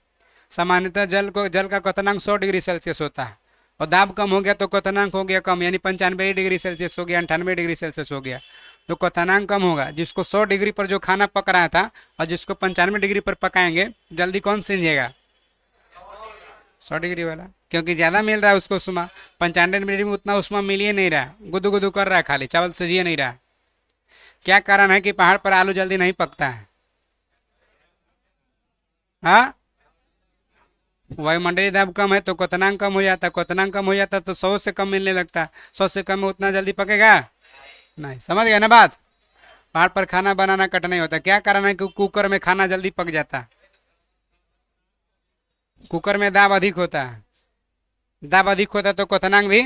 सामान्यतः जल का क्वथनांक 100 डिग्री सेल्सियस होता है, और दाब कम हो गया तो क्वथनांक हो गया कम, यानी 95 डिग्री सेल्सियस हो गया, 98 डिग्री सेल्सियस हो गया। तो क्वथनांक कम होगा। जिसको 100 डिग्री पर जो खाना पक रहा था और जिसको 95 डिग्री पर पकाएंगे, जल्दी कौन सींजेगा? 100 डिग्री वाला, क्योंकि ज़्यादा मिल रहा है उसको उष्मा। 95 डिग्री में उतना उष्मा मिल ही नहीं रहा, गुदू गुदू कर रहा है, खाली चावल सजिए नहीं रहा। क्या कारण है कि पहाड़ पर आलू जल्दी नहीं पकता है? हाँ, वायुमंडलीय दाब कम है तो क्वथनांक कम हो जाता है, क्वथनांक कम हो जाता है तो 100 से कम मिलने लगता है, 100 से कम में उतना जल्दी पकेगा नहीं। समझ गया ना बात? पहाड़ पर खाना बनाना कठिनाई होता है। क्या कारण है कि कुकर में खाना जल्दी पक जाता है? कुकर में दाब अधिक होता है। दाब अधिक होता है तो क्वथनांक भी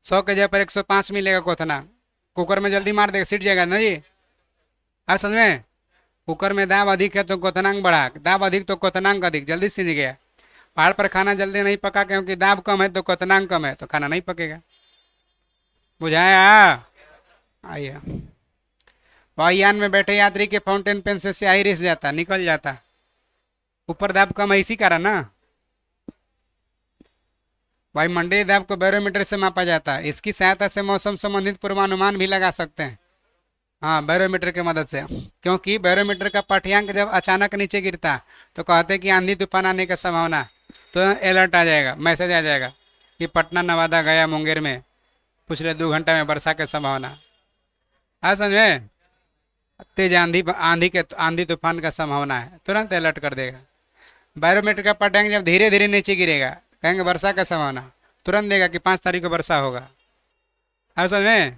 100 के जगह पर 105 मिलेगा क्वथनांक। कुकर में जल्दी मार देगा, सीट जाएगा ना जी। आप समझ में? कुकर में दाब अधिक है तो क्वथनांक बढ़ा, दाब अधिक तो क्वथनांक अधिक, जल्दी सीज गया। पहाड़ पर खाना जल्दी नहीं पका क्योंकि दाब कम है तो क्वथनांक कम है, तो खाना नहीं पकेगा। बुझाया? आइए। वायुयान में बैठे यात्री के फाउंटेन पेन से स्याही रिस जाता, निकल जाता। ऊपर दाब कम है, इसी कारण ना। वायुमंडलीय दाब को बैरोमीटर से मापा जाता है। इसकी सहायता से मौसम संबंधित पूर्वानुमान भी लगा सकते हैं। हाँ, बैरोमीटर की मदद से, क्योंकि बैरोमीटर का पाठ्यांक जब अचानक नीचे गिरता है तो कहते हैं कि आंधी तूफान आने की संभावना, तो अलर्ट आ जाएगा, मैसेज आ जाएगा कि पटना, नवादा, गया, मुंगेर में पिछले 2 घंटे में वर्षा की संभावना। हाँ समझ में? तेज आंधी तूफान का संभावना है, तुरंत अलर्ट कर देगा। बैरोमीटर का पाठ्यांक जब धीरे धीरे नीचे गिरेगा, कहेंगे वर्षा का संभावना, तुरंत देगा कि 5 तारीख को वर्षा होगा। हाँ समझ में?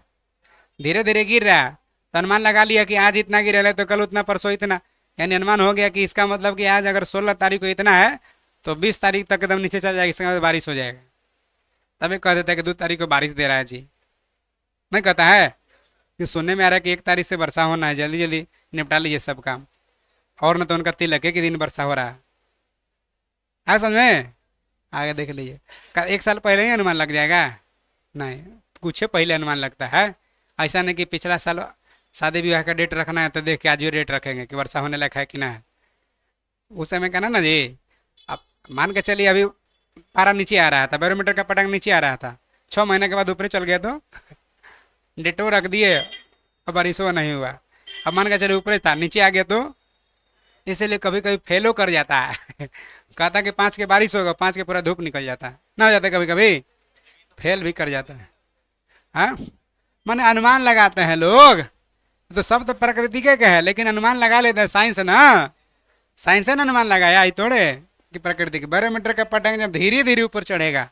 धीरे धीरे गिर रहा है तो अनुमान लगा लिया कि आज इतना गिर रहा है तो कल उतना, परसों इतना, यानी अनुमान हो गया कि इसका मतलब कि आज अगर 16 तारीख को इतना है तो 20 तारीख तक एकदम नीचे चल जाएगा, इसका मतलब बारिश हो जाएगा। तभी कह देता है कि 2 तारीख को बारिश दे रहा है जी। नहीं कहता है कि सुनने में आ रहा है कि 1 तारीख से वर्षा होना है, जल्दी जल्दी निपटा लीजिए सब काम, और न तो उनका तिलक के दिन वर्षा हो रहा है। हाँ समझ में? आगे देख लीजिए। 1 साल पहले ही अनुमान लग जाएगा? नहीं, कुछ पहले अनुमान लगता है। ऐसा नहीं कि पिछला साल शादी विवाह का डेट रखना है तो देख के आज ये डेट रखेंगे कि वर्षा होने लायक है कि ना है। उस समय का ना जी। अब मान के चलिए अभी पारा नीचे आ रहा था, बैरोमीटर का पटांग नीचे आ रहा था, 6 महीने के बाद ऊपर चल गया तो डेटो रख दिए और बारिश नहीं हुआ। अब मान के चलिए ऊपर था, नीचे आ गया तो इसीलिए कभी कभी फेलो कर जाता है कहता कि 5 के बारिश होगा, 5 के पूरा धूप निकल जाता है, ना हो जाता है, कभी कभी फेल भी कर जाता है। हाँ, माने अनुमान लगाते हैं लोग, तो सब तो प्रकृति के है लेकिन अनुमान लगा लेते हैं साइंस ना। साइंस ने अनुमान लगाया ही थोड़े कि प्रकृति के। बैरोमीटर का पटांग जब धीरे धीरे ऊपर चढ़ेगा,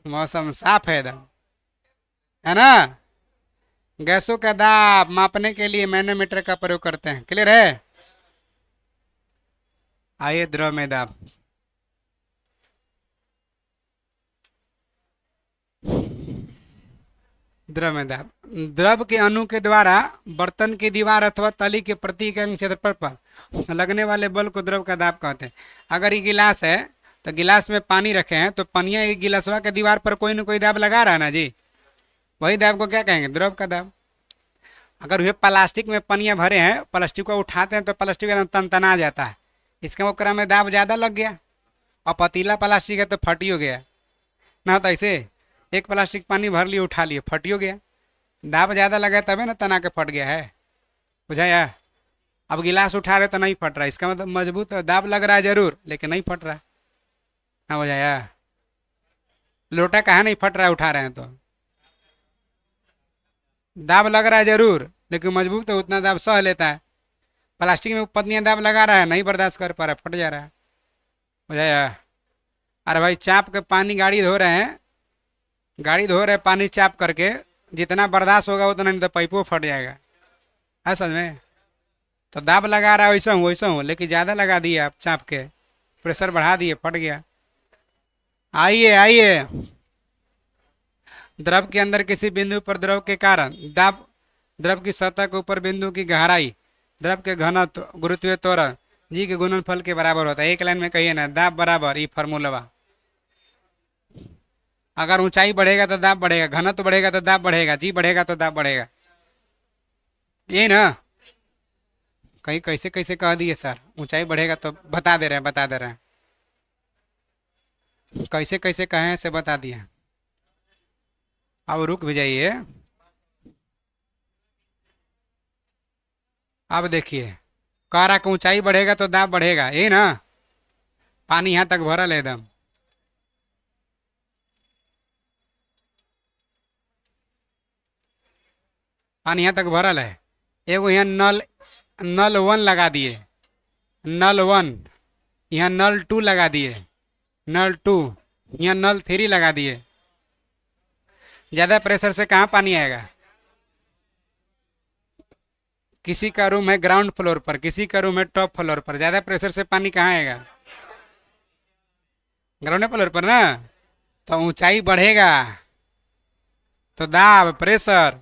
मौसम साफ है एकदम, है ना। गैसों का दाब मापने के लिए मैनोमीटर का प्रयोग करते हैं। क्लियर है? आइए द्रव में दाब। द्रव में दाब, द्रव के अणु के द्वारा बर्तन की दीवार अथवा तली के प्रति इकाई क्षेत्रफल पर लगने वाले बल को द्रव का दाब कहते हैं। अगर ये गिलास है तो गिलास में पानी रखे हैं तो पनिया गिलासवा के दीवार पर कोई ना कोई दाब लगा रहा है ना जी, वही दाब को क्या कहेंगे? द्रव का दाब। अगर वे प्लास्टिक में पनिया भरे हैं, प्लास्टिक को उठाते हैं तो प्लास्टिक एकदम तनतना जाता है, इसका ओकरा में दाब ज़्यादा लग गया। और पतीला प्लास्टिक है तो फटियो गया ना, तो ऐसे एक प्लास्टिक पानी भर लिए उठा लिए फटियो गया, दाब ज़्यादा लगा तबे ना तना के फट गया है। बुझाया? अब गिलास उठा रहे तो नहीं फट रहा, इसका मतलब मजबूत दाब लग रहा है जरूर लेकिन नहीं फट रहा। हाँ बुझाया? लोटा कहाँ नहीं फट रहा है, उठा रहे हैं तो दाब लग रहा है जरूर लेकिन मजबूत है, उतना दाब सह लेता है। प्लास्टिक में पतलियाँ दाब लगा रहा है, नहीं बर्दाश्त कर पा रहा है, फट जा रहा है। बुझाया? अरे भाई चाप के पानी गाड़ी धो रहे हैं, गाड़ी धो रहे पानी चाप करके, जितना बर्दाश्त होगा उतना नहीं तो पाइपों फट जाएगा। है समझ में? तो दाब लगा रहा है वैसा हूँ, लेकिन ज़्यादा लगा दिए आप चाप के, प्रेशर बढ़ा दिए, फट गया। आइए आइए, द्रव के अंदर किसी बिंदु पर द्रव के कारण दाब, द्रव की सतह के ऊपर बिंदु की गहराई, द्रव के घनत्व, गुरुत्वीय त्वरण जी के गुणनफल के बराबर होता है। एक लाइन में कहिए ना, दाब बराबर, ये फॉर्मूला। अगर ऊंचाई बढ़ेगा तो दाब बढ़ेगा, घनत्व बढ़ेगा तो दाब बढ़ेगा, जी बढ़ेगा तो दाब बढ़ेगा, ये ना। कहीं कैसे कैसे कह दिए सर, ऊंचाई बढ़ेगा तो बता दे रहे हैं, बता दे रहे हैं, कैसे कैसे कहे हैं से बता दिए। अब रुक भी जाइए, अब देखिए, कह रहा कि ऊंचाई बढ़ेगा तो दाब बढ़ेगा, ये ना। पानी यहाँ तक भरल है एकदम, पानी यहाँ तक भरल है। एगो यहाँ नल, नल 1 लगा दिए, नल 1, यहाँ नल 2 लगा दिए, नल 2, यहाँ नल 3 लगा दिए। ज़्यादा प्रेशर से कहाँ पानी आएगा? किसी का रूम है ग्राउंड फ्लोर पर, किसी का रूम है टॉप फ्लोर पर, ज़्यादा प्रेशर से पानी कहाँ आएगा? ग्राउंड फ्लोर पर ना। तो ऊंचाई बढ़ेगा तो दाब, प्रेशर,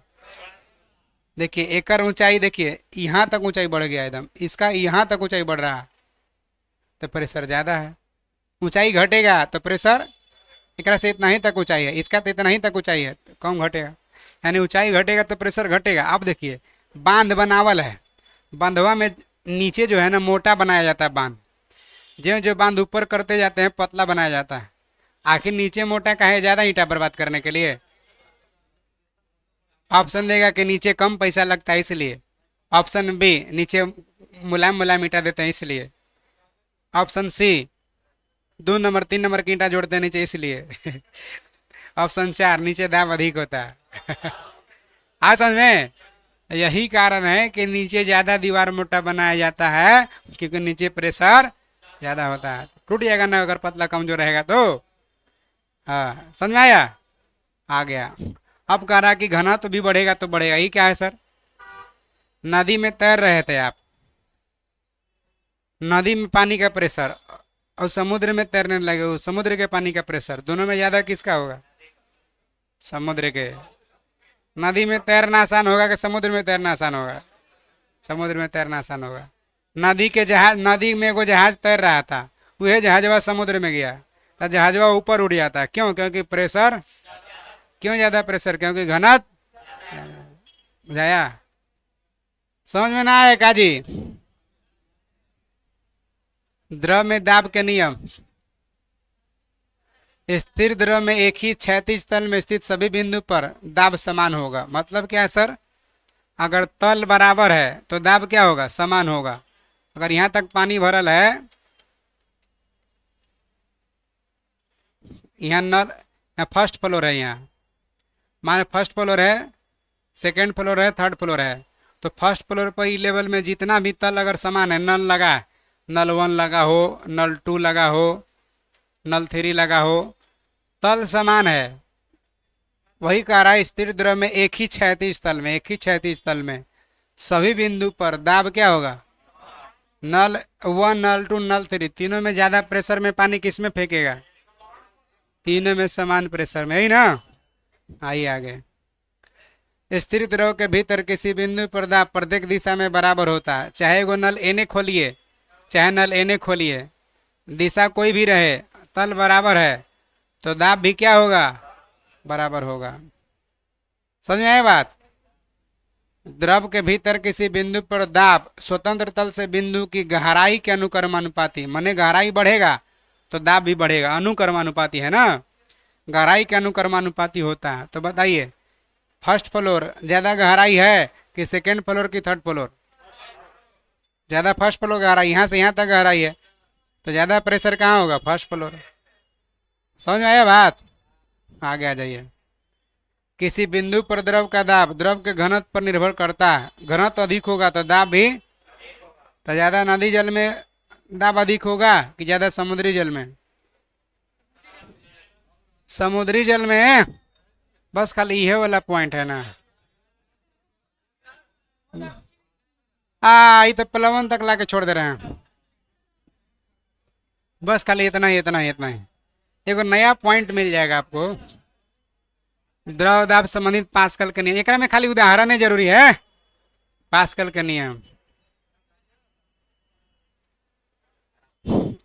देखिए एकड़ ऊंचाई, देखिए यहाँ तक ऊंचाई बढ़ गया एकदम, इसका यहाँ तक ऊंचाई बढ़ रहा है तो प्रेशर ज़्यादा है। ऊंचाई घटेगा तो प्रेशर, एकरा से इतना ही तक ऊंचाई है, इसका तो इतना ही तक ऊंचाई है, तो कम घटेगा, यानी ऊंचाई घटेगा तो प्रेशर घटेगा। अब देखिए, बांध बनावल है, बांधवा में नीचे जो है ना मोटा बनाया जाता है बांध, जो जो बांध ऊपर करते जाते हैं पतला बनाया जाता है। आखिर नीचे मोटा काहे? ज़्यादा ईंटा बर्बाद करने के लिए। ऑप्शन देगा कि नीचे कम पैसा लगता है इसलिए। ऑप्शन बी, नीचे मुलायम मुलायम ईंटा देते हैं इसलिए। ऑप्शन सी, 2 नंबर 3 नंबर की ईंटा जोड़ते हैं नीचे इसलिए। ऑप्शन 4, नीचे दाब अधिक होता है। आज समझ में, यही कारण है कि नीचे ज्यादा दीवार मोटा बनाया जाता है, क्योंकि नीचे प्रेशर ज्यादा होता है। टूट जाएगा ना अगर पतला कमजोर रहेगा तो। हाँ समझ में आया? आ गया। अब कह रहा कि घना तो भी बढ़ेगा तो बढ़ेगा, ये क्या है सर? नदी में तैर रहे थे आप, नदी में पानी का प्रेशर और समुद्र में तैरने लगे हो, समुद्र के पानी का प्रेशर, दोनों में ज्यादा किसका होगा? समुद्र के। नदी में तैरना आसान होगा कि समुद्र में तैरना आसान होगा? समुद्र में तैरना आसान होगा। नदी के जहाज, नदी में एगो जहाज तैर रहा था, वह जहाजवा समुद्र में गया तो जहाजवा ऊपर उड़ जाता, क्यों? क्योंकि प्रेशर, क्यों ज्यादा प्रेशर? क्योंकि घनत्व। बुझाया? समझ में ना आए काजी? द्रव में दाब के नियम, स्थिर द्रव में एक ही क्षैतिज तल में स्थित सभी बिंदु पर दाब समान होगा। मतलब क्या है सर? अगर तल बराबर है तो दाब क्या होगा? समान होगा। अगर यहाँ तक पानी भरल है, यहाँ नल, यहाँ फर्स्ट फ्लोर है, यहाँ माने फर्स्ट फ्लोर है, सेकेंड फ्लोर है, थर्ड फ्लोर है, तो फर्स्ट फ्लोर पर ई लेवल में जितना भी तल अगर समान है, नल लगा, नल 1 लगा हो, नल 2 लगा हो, नल 3 लगा हो, तल समान है। वही कह रहा है स्थिर द्रव में एक ही क्षैतिज तल में, एक ही क्षैतिज तल में सभी बिंदु पर दाब क्या होगा? नल 1, नल 2, नल 3, तीनों में ज्यादा प्रेशर में पानी किस में फेंकेगा? तीनों में समान प्रेशर में, ही ना। आइए आगे। स्थिर द्रव के भीतर किसी बिंदु पर दाब प्रत्येक दिशा में बराबर होता है, चाहे वो नल एने खोलिए चाहे नल एने खोलिए, दिशा कोई भी रहे, तल बराबर है तो दाब भी क्या होगा? बराबर होगा। समझ में आया बात? द्रव के भीतर किसी बिंदु पर दाब स्वतंत्र तल से बिंदु की गहराई के अनुक्रमानुपाती, माने गहराई बढ़ेगा तो दाब भी बढ़ेगा, अनुक्रमानुपाती है ना, गहराई के अनुक्रमानुपाती होता है। तो बताइए, फर्स्ट फ्लोर ज्यादा गहराई है कि सेकेंड फ्लोर की थर्ड फ्लोर? ज्यादा फर्स्ट फ्लोर गहराई, यहाँ से यहाँ तक गहराई है तो ज्यादा प्रेशर कहाँ होगा? First floor. समझ में आया बात? आगे आ जाइए। किसी बिंदु पर द्रव का दाब द्रव के घनत्व पर निर्भर करता है, घनत्व अधिक होगा तो दाब भी, तो ज्यादा नदी जल में दाब अधिक होगा कि ज्यादा समुद्री जल में? समुद्री जल में। बस खाली यह वाला पॉइंट है ना। ये तो प्लवन तक लाके छोड़ दे रहे हैं। बस खाली इतना ही इतना ही इतना ही। एक नया पॉइंट मिल जाएगा आपको। द्रव दाब संबंधित पास्कल के नियम, एकरा में खाली उदाहरण है जरूरी है। पास्कल के नियम,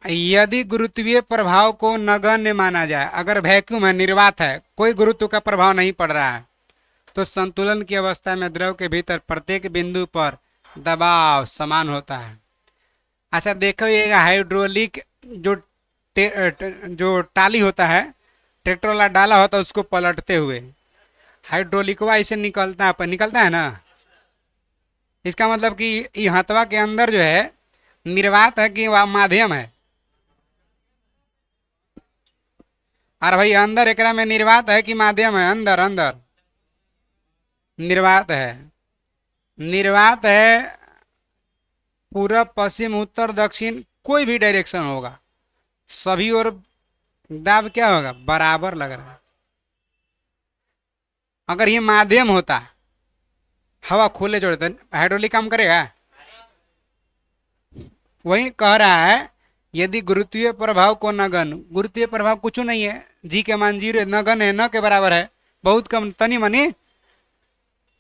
यदि गुरुत्वीय प्रभाव को नगण्य माना जाए, अगर वैक्यूम है, निर्वात है, कोई गुरुत्व का प्रभाव नहीं पड़ रहा है, तो संतुलन की अवस्था में द्रव के भीतर प्रत्येक बिंदु पर दबाव समान होता है। अच्छा देखो, ये हाइड्रोलिक जो टाली होता है, ट्रैक्टर वाला डाला होता है, उसको पलटते हुए हाइड्रोलिकवा ऐसे निकलता है ना। इसका मतलब कि ये हथवा के अंदर जो है निर्वात है कि वह माध्यम है। और भाई अंदर एकरा में निर्वात है कि माध्यम है? अंदर अंदर निर्वात है। निर्वात है, पूरब पश्चिम उत्तर दक्षिण कोई भी डायरेक्शन होगा, सभी ओर दाब क्या होगा? बराबर लग रहा है। अगर ये माध्यम होता, हवा खोले छोड़ते, हाइड्रोलिक काम करेगा? वही कह रहा है, यदि गुरुत्वीय प्रभाव को नगन, गुरुत्वीय प्रभाव कुछ नहीं है, जी के मान 0, नगन है, न के बराबर है, बहुत कम, तनी मनी,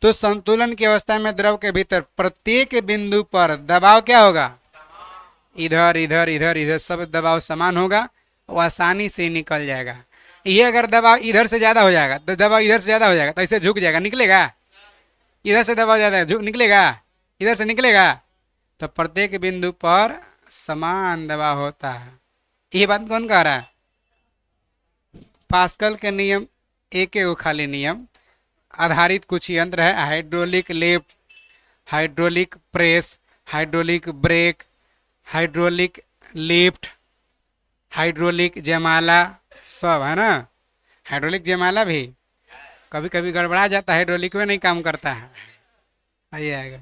तो संतुलन की अवस्था में द्रव के भीतर प्रत्येक बिंदु पर दबाव क्या होगा? इधर इधर इधर इधर सब दबाव समान होगा, वो आसानी से निकल जाएगा। ये अगर दबाव इधर से ज्यादा हो जाएगा, तो दबाव इधर से ज्यादा हो जाएगा, तो ऐसे झुक जाएगा, निकलेगा? इधर से दबाव ज्यादा है, झुक निकलेगा? इधर से निकलेगा? तो प्रत्येक बिंदु पर समान दबाव होता है। ये बात कौन कह रहा है? पास्कल के नियम, एक खाली नियम आधारित कुछ यंत्र है, hydraulic lift, hydraulic press, hydraulic brake, hydraulic lift, hydraulic जयमाला, सब है ना। हाइड्रोलिक जयमाला भी कभी कभी गड़बड़ा जाता है, हाइड्रोलिक में नहीं काम करता है। आइए आएगा,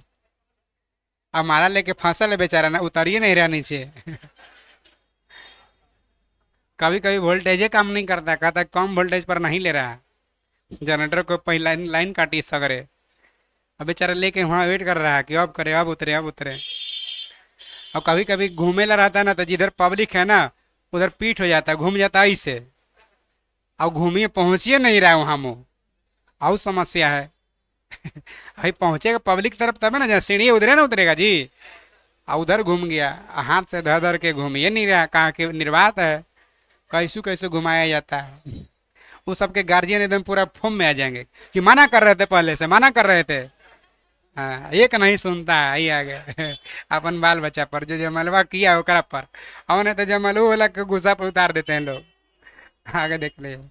अब माला लेके फसल है बेचारा ना, उतरिए नहीं रहा नीचे। कभी कभी वोल्टेज काम नहीं करता, कहता कम वोल्टेज पर नहीं ले रहा, जनरेटर को पहले लाइन काटी सगरे, अब बेचारा लेके वहाँ वेट कर रहा है कि अब करे, अब उतरे अब उतरे। और कभी कभी घूमेला रहता है ना, तो जिधर पब्लिक है ना उधर पीठ हो जाता है, घूम जाता है ऐसे, अब घूमिए पहुंचिए नहीं रहा है वहाँ मुँह, और समस्या है। भाई पहुंचेगा पब्लिक तरफ तब है ना, जहाँ सीढ़ी उधरे ना उतरेगा जी, और उधर घूम गया, हाथ से धर धर के घूमिए नहीं रहा, कहाँ के निर्वात है, कैसू कैसे घुमाया जाता है। वो सबके गार्जियन एकदम पूरा फॉर्म में आ जाएंगे कि मना कर रहे थे, पहले से मना कर रहे थे। हाँ, एक नहीं सुनता है, ये आ गए अपन बाल बच्चा पर जो जमलवा किया ओकरा पर, और नहीं तो जमलू वाला के गुस्सा पर उतार देते हैं लोग। आगे देख लीजिए,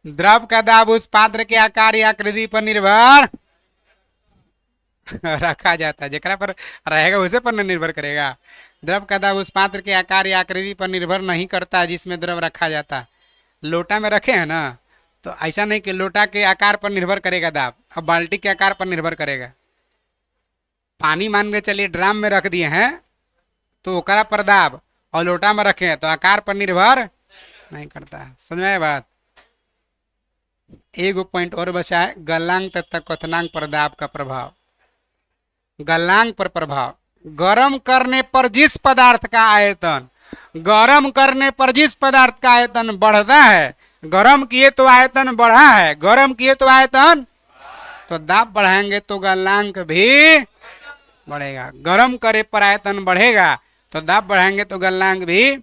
द्रव का दाब उस पात्र के आकार या आकृति पर निर्भर रखा जाता है, जेकरा पर रहेगा उसे पर निर्भर करेगा। द्रव का दाब उस पात्र के आकार या आकृति पर निर्भर नहीं करता जिसमें द्रव रखा जाता है। लोटा में रखे हैं ना, तो ऐसा नहीं कि लोटा के आकार पर निर्भर करेगा दाब, अब बाल्टी के आकार पर निर्भर करेगा। पानी मान के चलिए ड्राम में रख दिए हैं तो ओकरा पर दाब, और लोटा में रखे हैं तो आकार पर निर्भर नहीं करता। समझ में आया बात? एक पॉइंट और बचा है, गलनांक तथा क्वथनांक पर दाब का प्रभाव। गलनांक पर प्रभाव, गर्म करने पर जिस पदार्थ का आयतन, गर्म करने पर जिस पदार्थ का आयतन बढ़ता है, गर्म किए तो आयतन बढ़ा है, गर्म किए तो आयतन, तो दाब बढ़ाएंगे तो गलनांक भी बढ़ेगा। गर्म करे पर आयतन बढ़ेगा तो दाब बढ़ाएंगे तो गलनांक भी।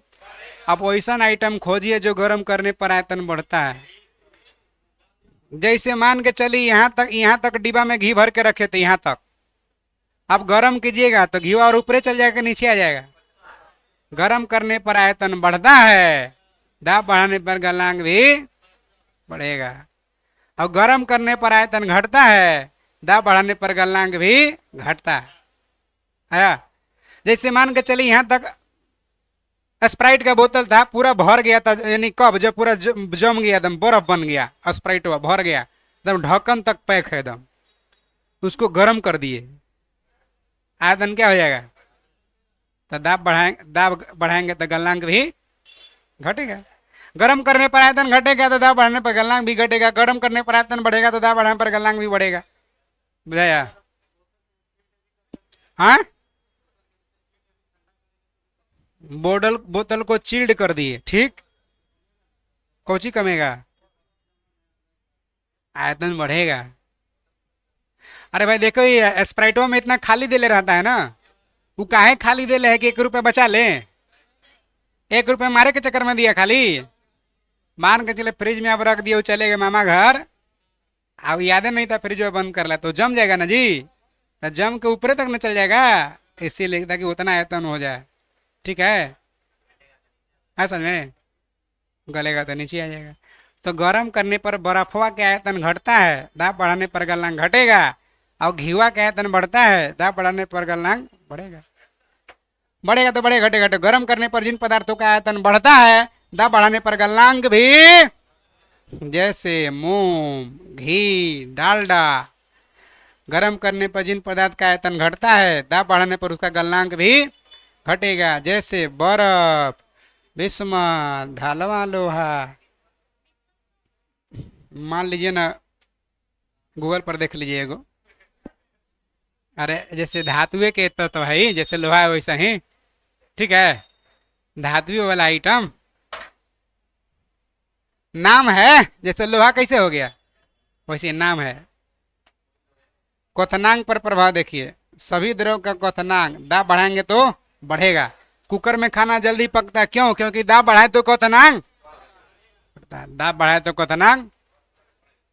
अब वैसा आइटम खोजिए जो गर्म करने पर आयतन बढ़ता है। जैसे मान के चलिए यहाँ तक डिब्बा में घी भर के रखे थे, यहाँ तक, अब गर्म कीजिएगा तो घी और ऊपरे चल जाएगा, नीचे आ जाएगा। गर्म करने पर आयतन बढ़ता है, दाब बढ़ाने पर गलनांक भी बढ़ेगा। और गर्म करने पर आयतन घटता है, दाब बढ़ाने पर गलनांक भी घटता है। आया? जैसे मान के चलिए यहाँ तक स्प्राइट का बोतल था, पूरा भर गया था, यानी कब जब पूरा जम गया, एकदम बर्फ बन गया, स्प्राइट हुआ भर गया, एकदम ढक्कन तक पैक है एकदम, उसको गर्म कर दिए, आयतन क्या हो जाएगा? तो दाब बढ़ाएंगे तो गलनांक भी घटेगा। गर्म करने पर आयतन घटेगा तो दाब बढ़ाने पर गलनांक भी घटेगा, गर्म करने पर आयतन बढ़ेगा तो दाब बढ़ाने पर गलनांक भी बढ़ेगा। बुझाया? हाँ, बोतल बोतल को चिल्ड कर दिए, ठीक। कोची कमेगा, आयतन बढ़ेगा। अरे भाई देखो, ये स्प्राइटो में इतना खाली देले रहता है ना, वो काहे खाली देले है कि 1 रुपया बचा ले। 1 रुपया मारे के चक्कर में दिया खाली। मान के चले फ्रिज में आप रख दिए, वो चले गए मामा घर, अब याद नहीं था फ्रिज में बंद कर ला, तो जम जाएगा ना जी, तो जम के ऊपर तक न चल जाएगा, इसीलिए ताकि उतना आयतन हो जाए, ठीक है समझ में। गलेगा तो नीचे आ जाएगा। तो गर्म करने पर बर्फवा के आयतन घटता है, दाब बढ़ाने पर गलनांक घटेगा। और घीवा के आयतन बढ़ता है, दाब बढ़ाने पर गलनांक बढ़ेगा। बढ़ेगा तो बढ़ेगा, घटेगा तो। गर्म करने पर जिन पदार्थों का आयतन बढ़ता है, दाब बढ़ाने पर गलनांक भी, जैसे मोम, घी, डालडा। गर्म करने पर जिन पदार्थ का आयतन घटता है, दाब बढ़ाने पर उसका गलनांक भी घटेगा, जैसे बर्फ, बिस्मत, ढलवा लोहा। मान लीजिए ना, गूगल पर देख लीजिए एगो। अरे जैसे धातुए के तो है ही, जैसे लोहा है वैसा ही, ठीक है। धातुए वाला आइटम नाम है, जैसे लोहा कैसे हो गया वैसे नाम है। क्वथनांक पर प्रभाव देखिए, सभी द्रव का क्वथनांक, दाब बढ़ाएंगे तो बढ़ेगा। कुकर में खाना जल्दी पकता है, क्यों? क्योंकि दाब बढ़ाए तो क्वथनांक बढ़ता है, दाब बढ़ाए तो क्वथनांक,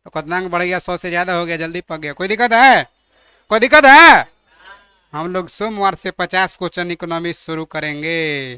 तो क्वथनांक बढ़ गया, 100 से ज्यादा हो गया, जल्दी पक गया। कोई दिक्कत है? कोई दिक्कत है? हम लोग सोमवार से 50 क्वेश्चन इकोनॉमिक्स शुरू करेंगे।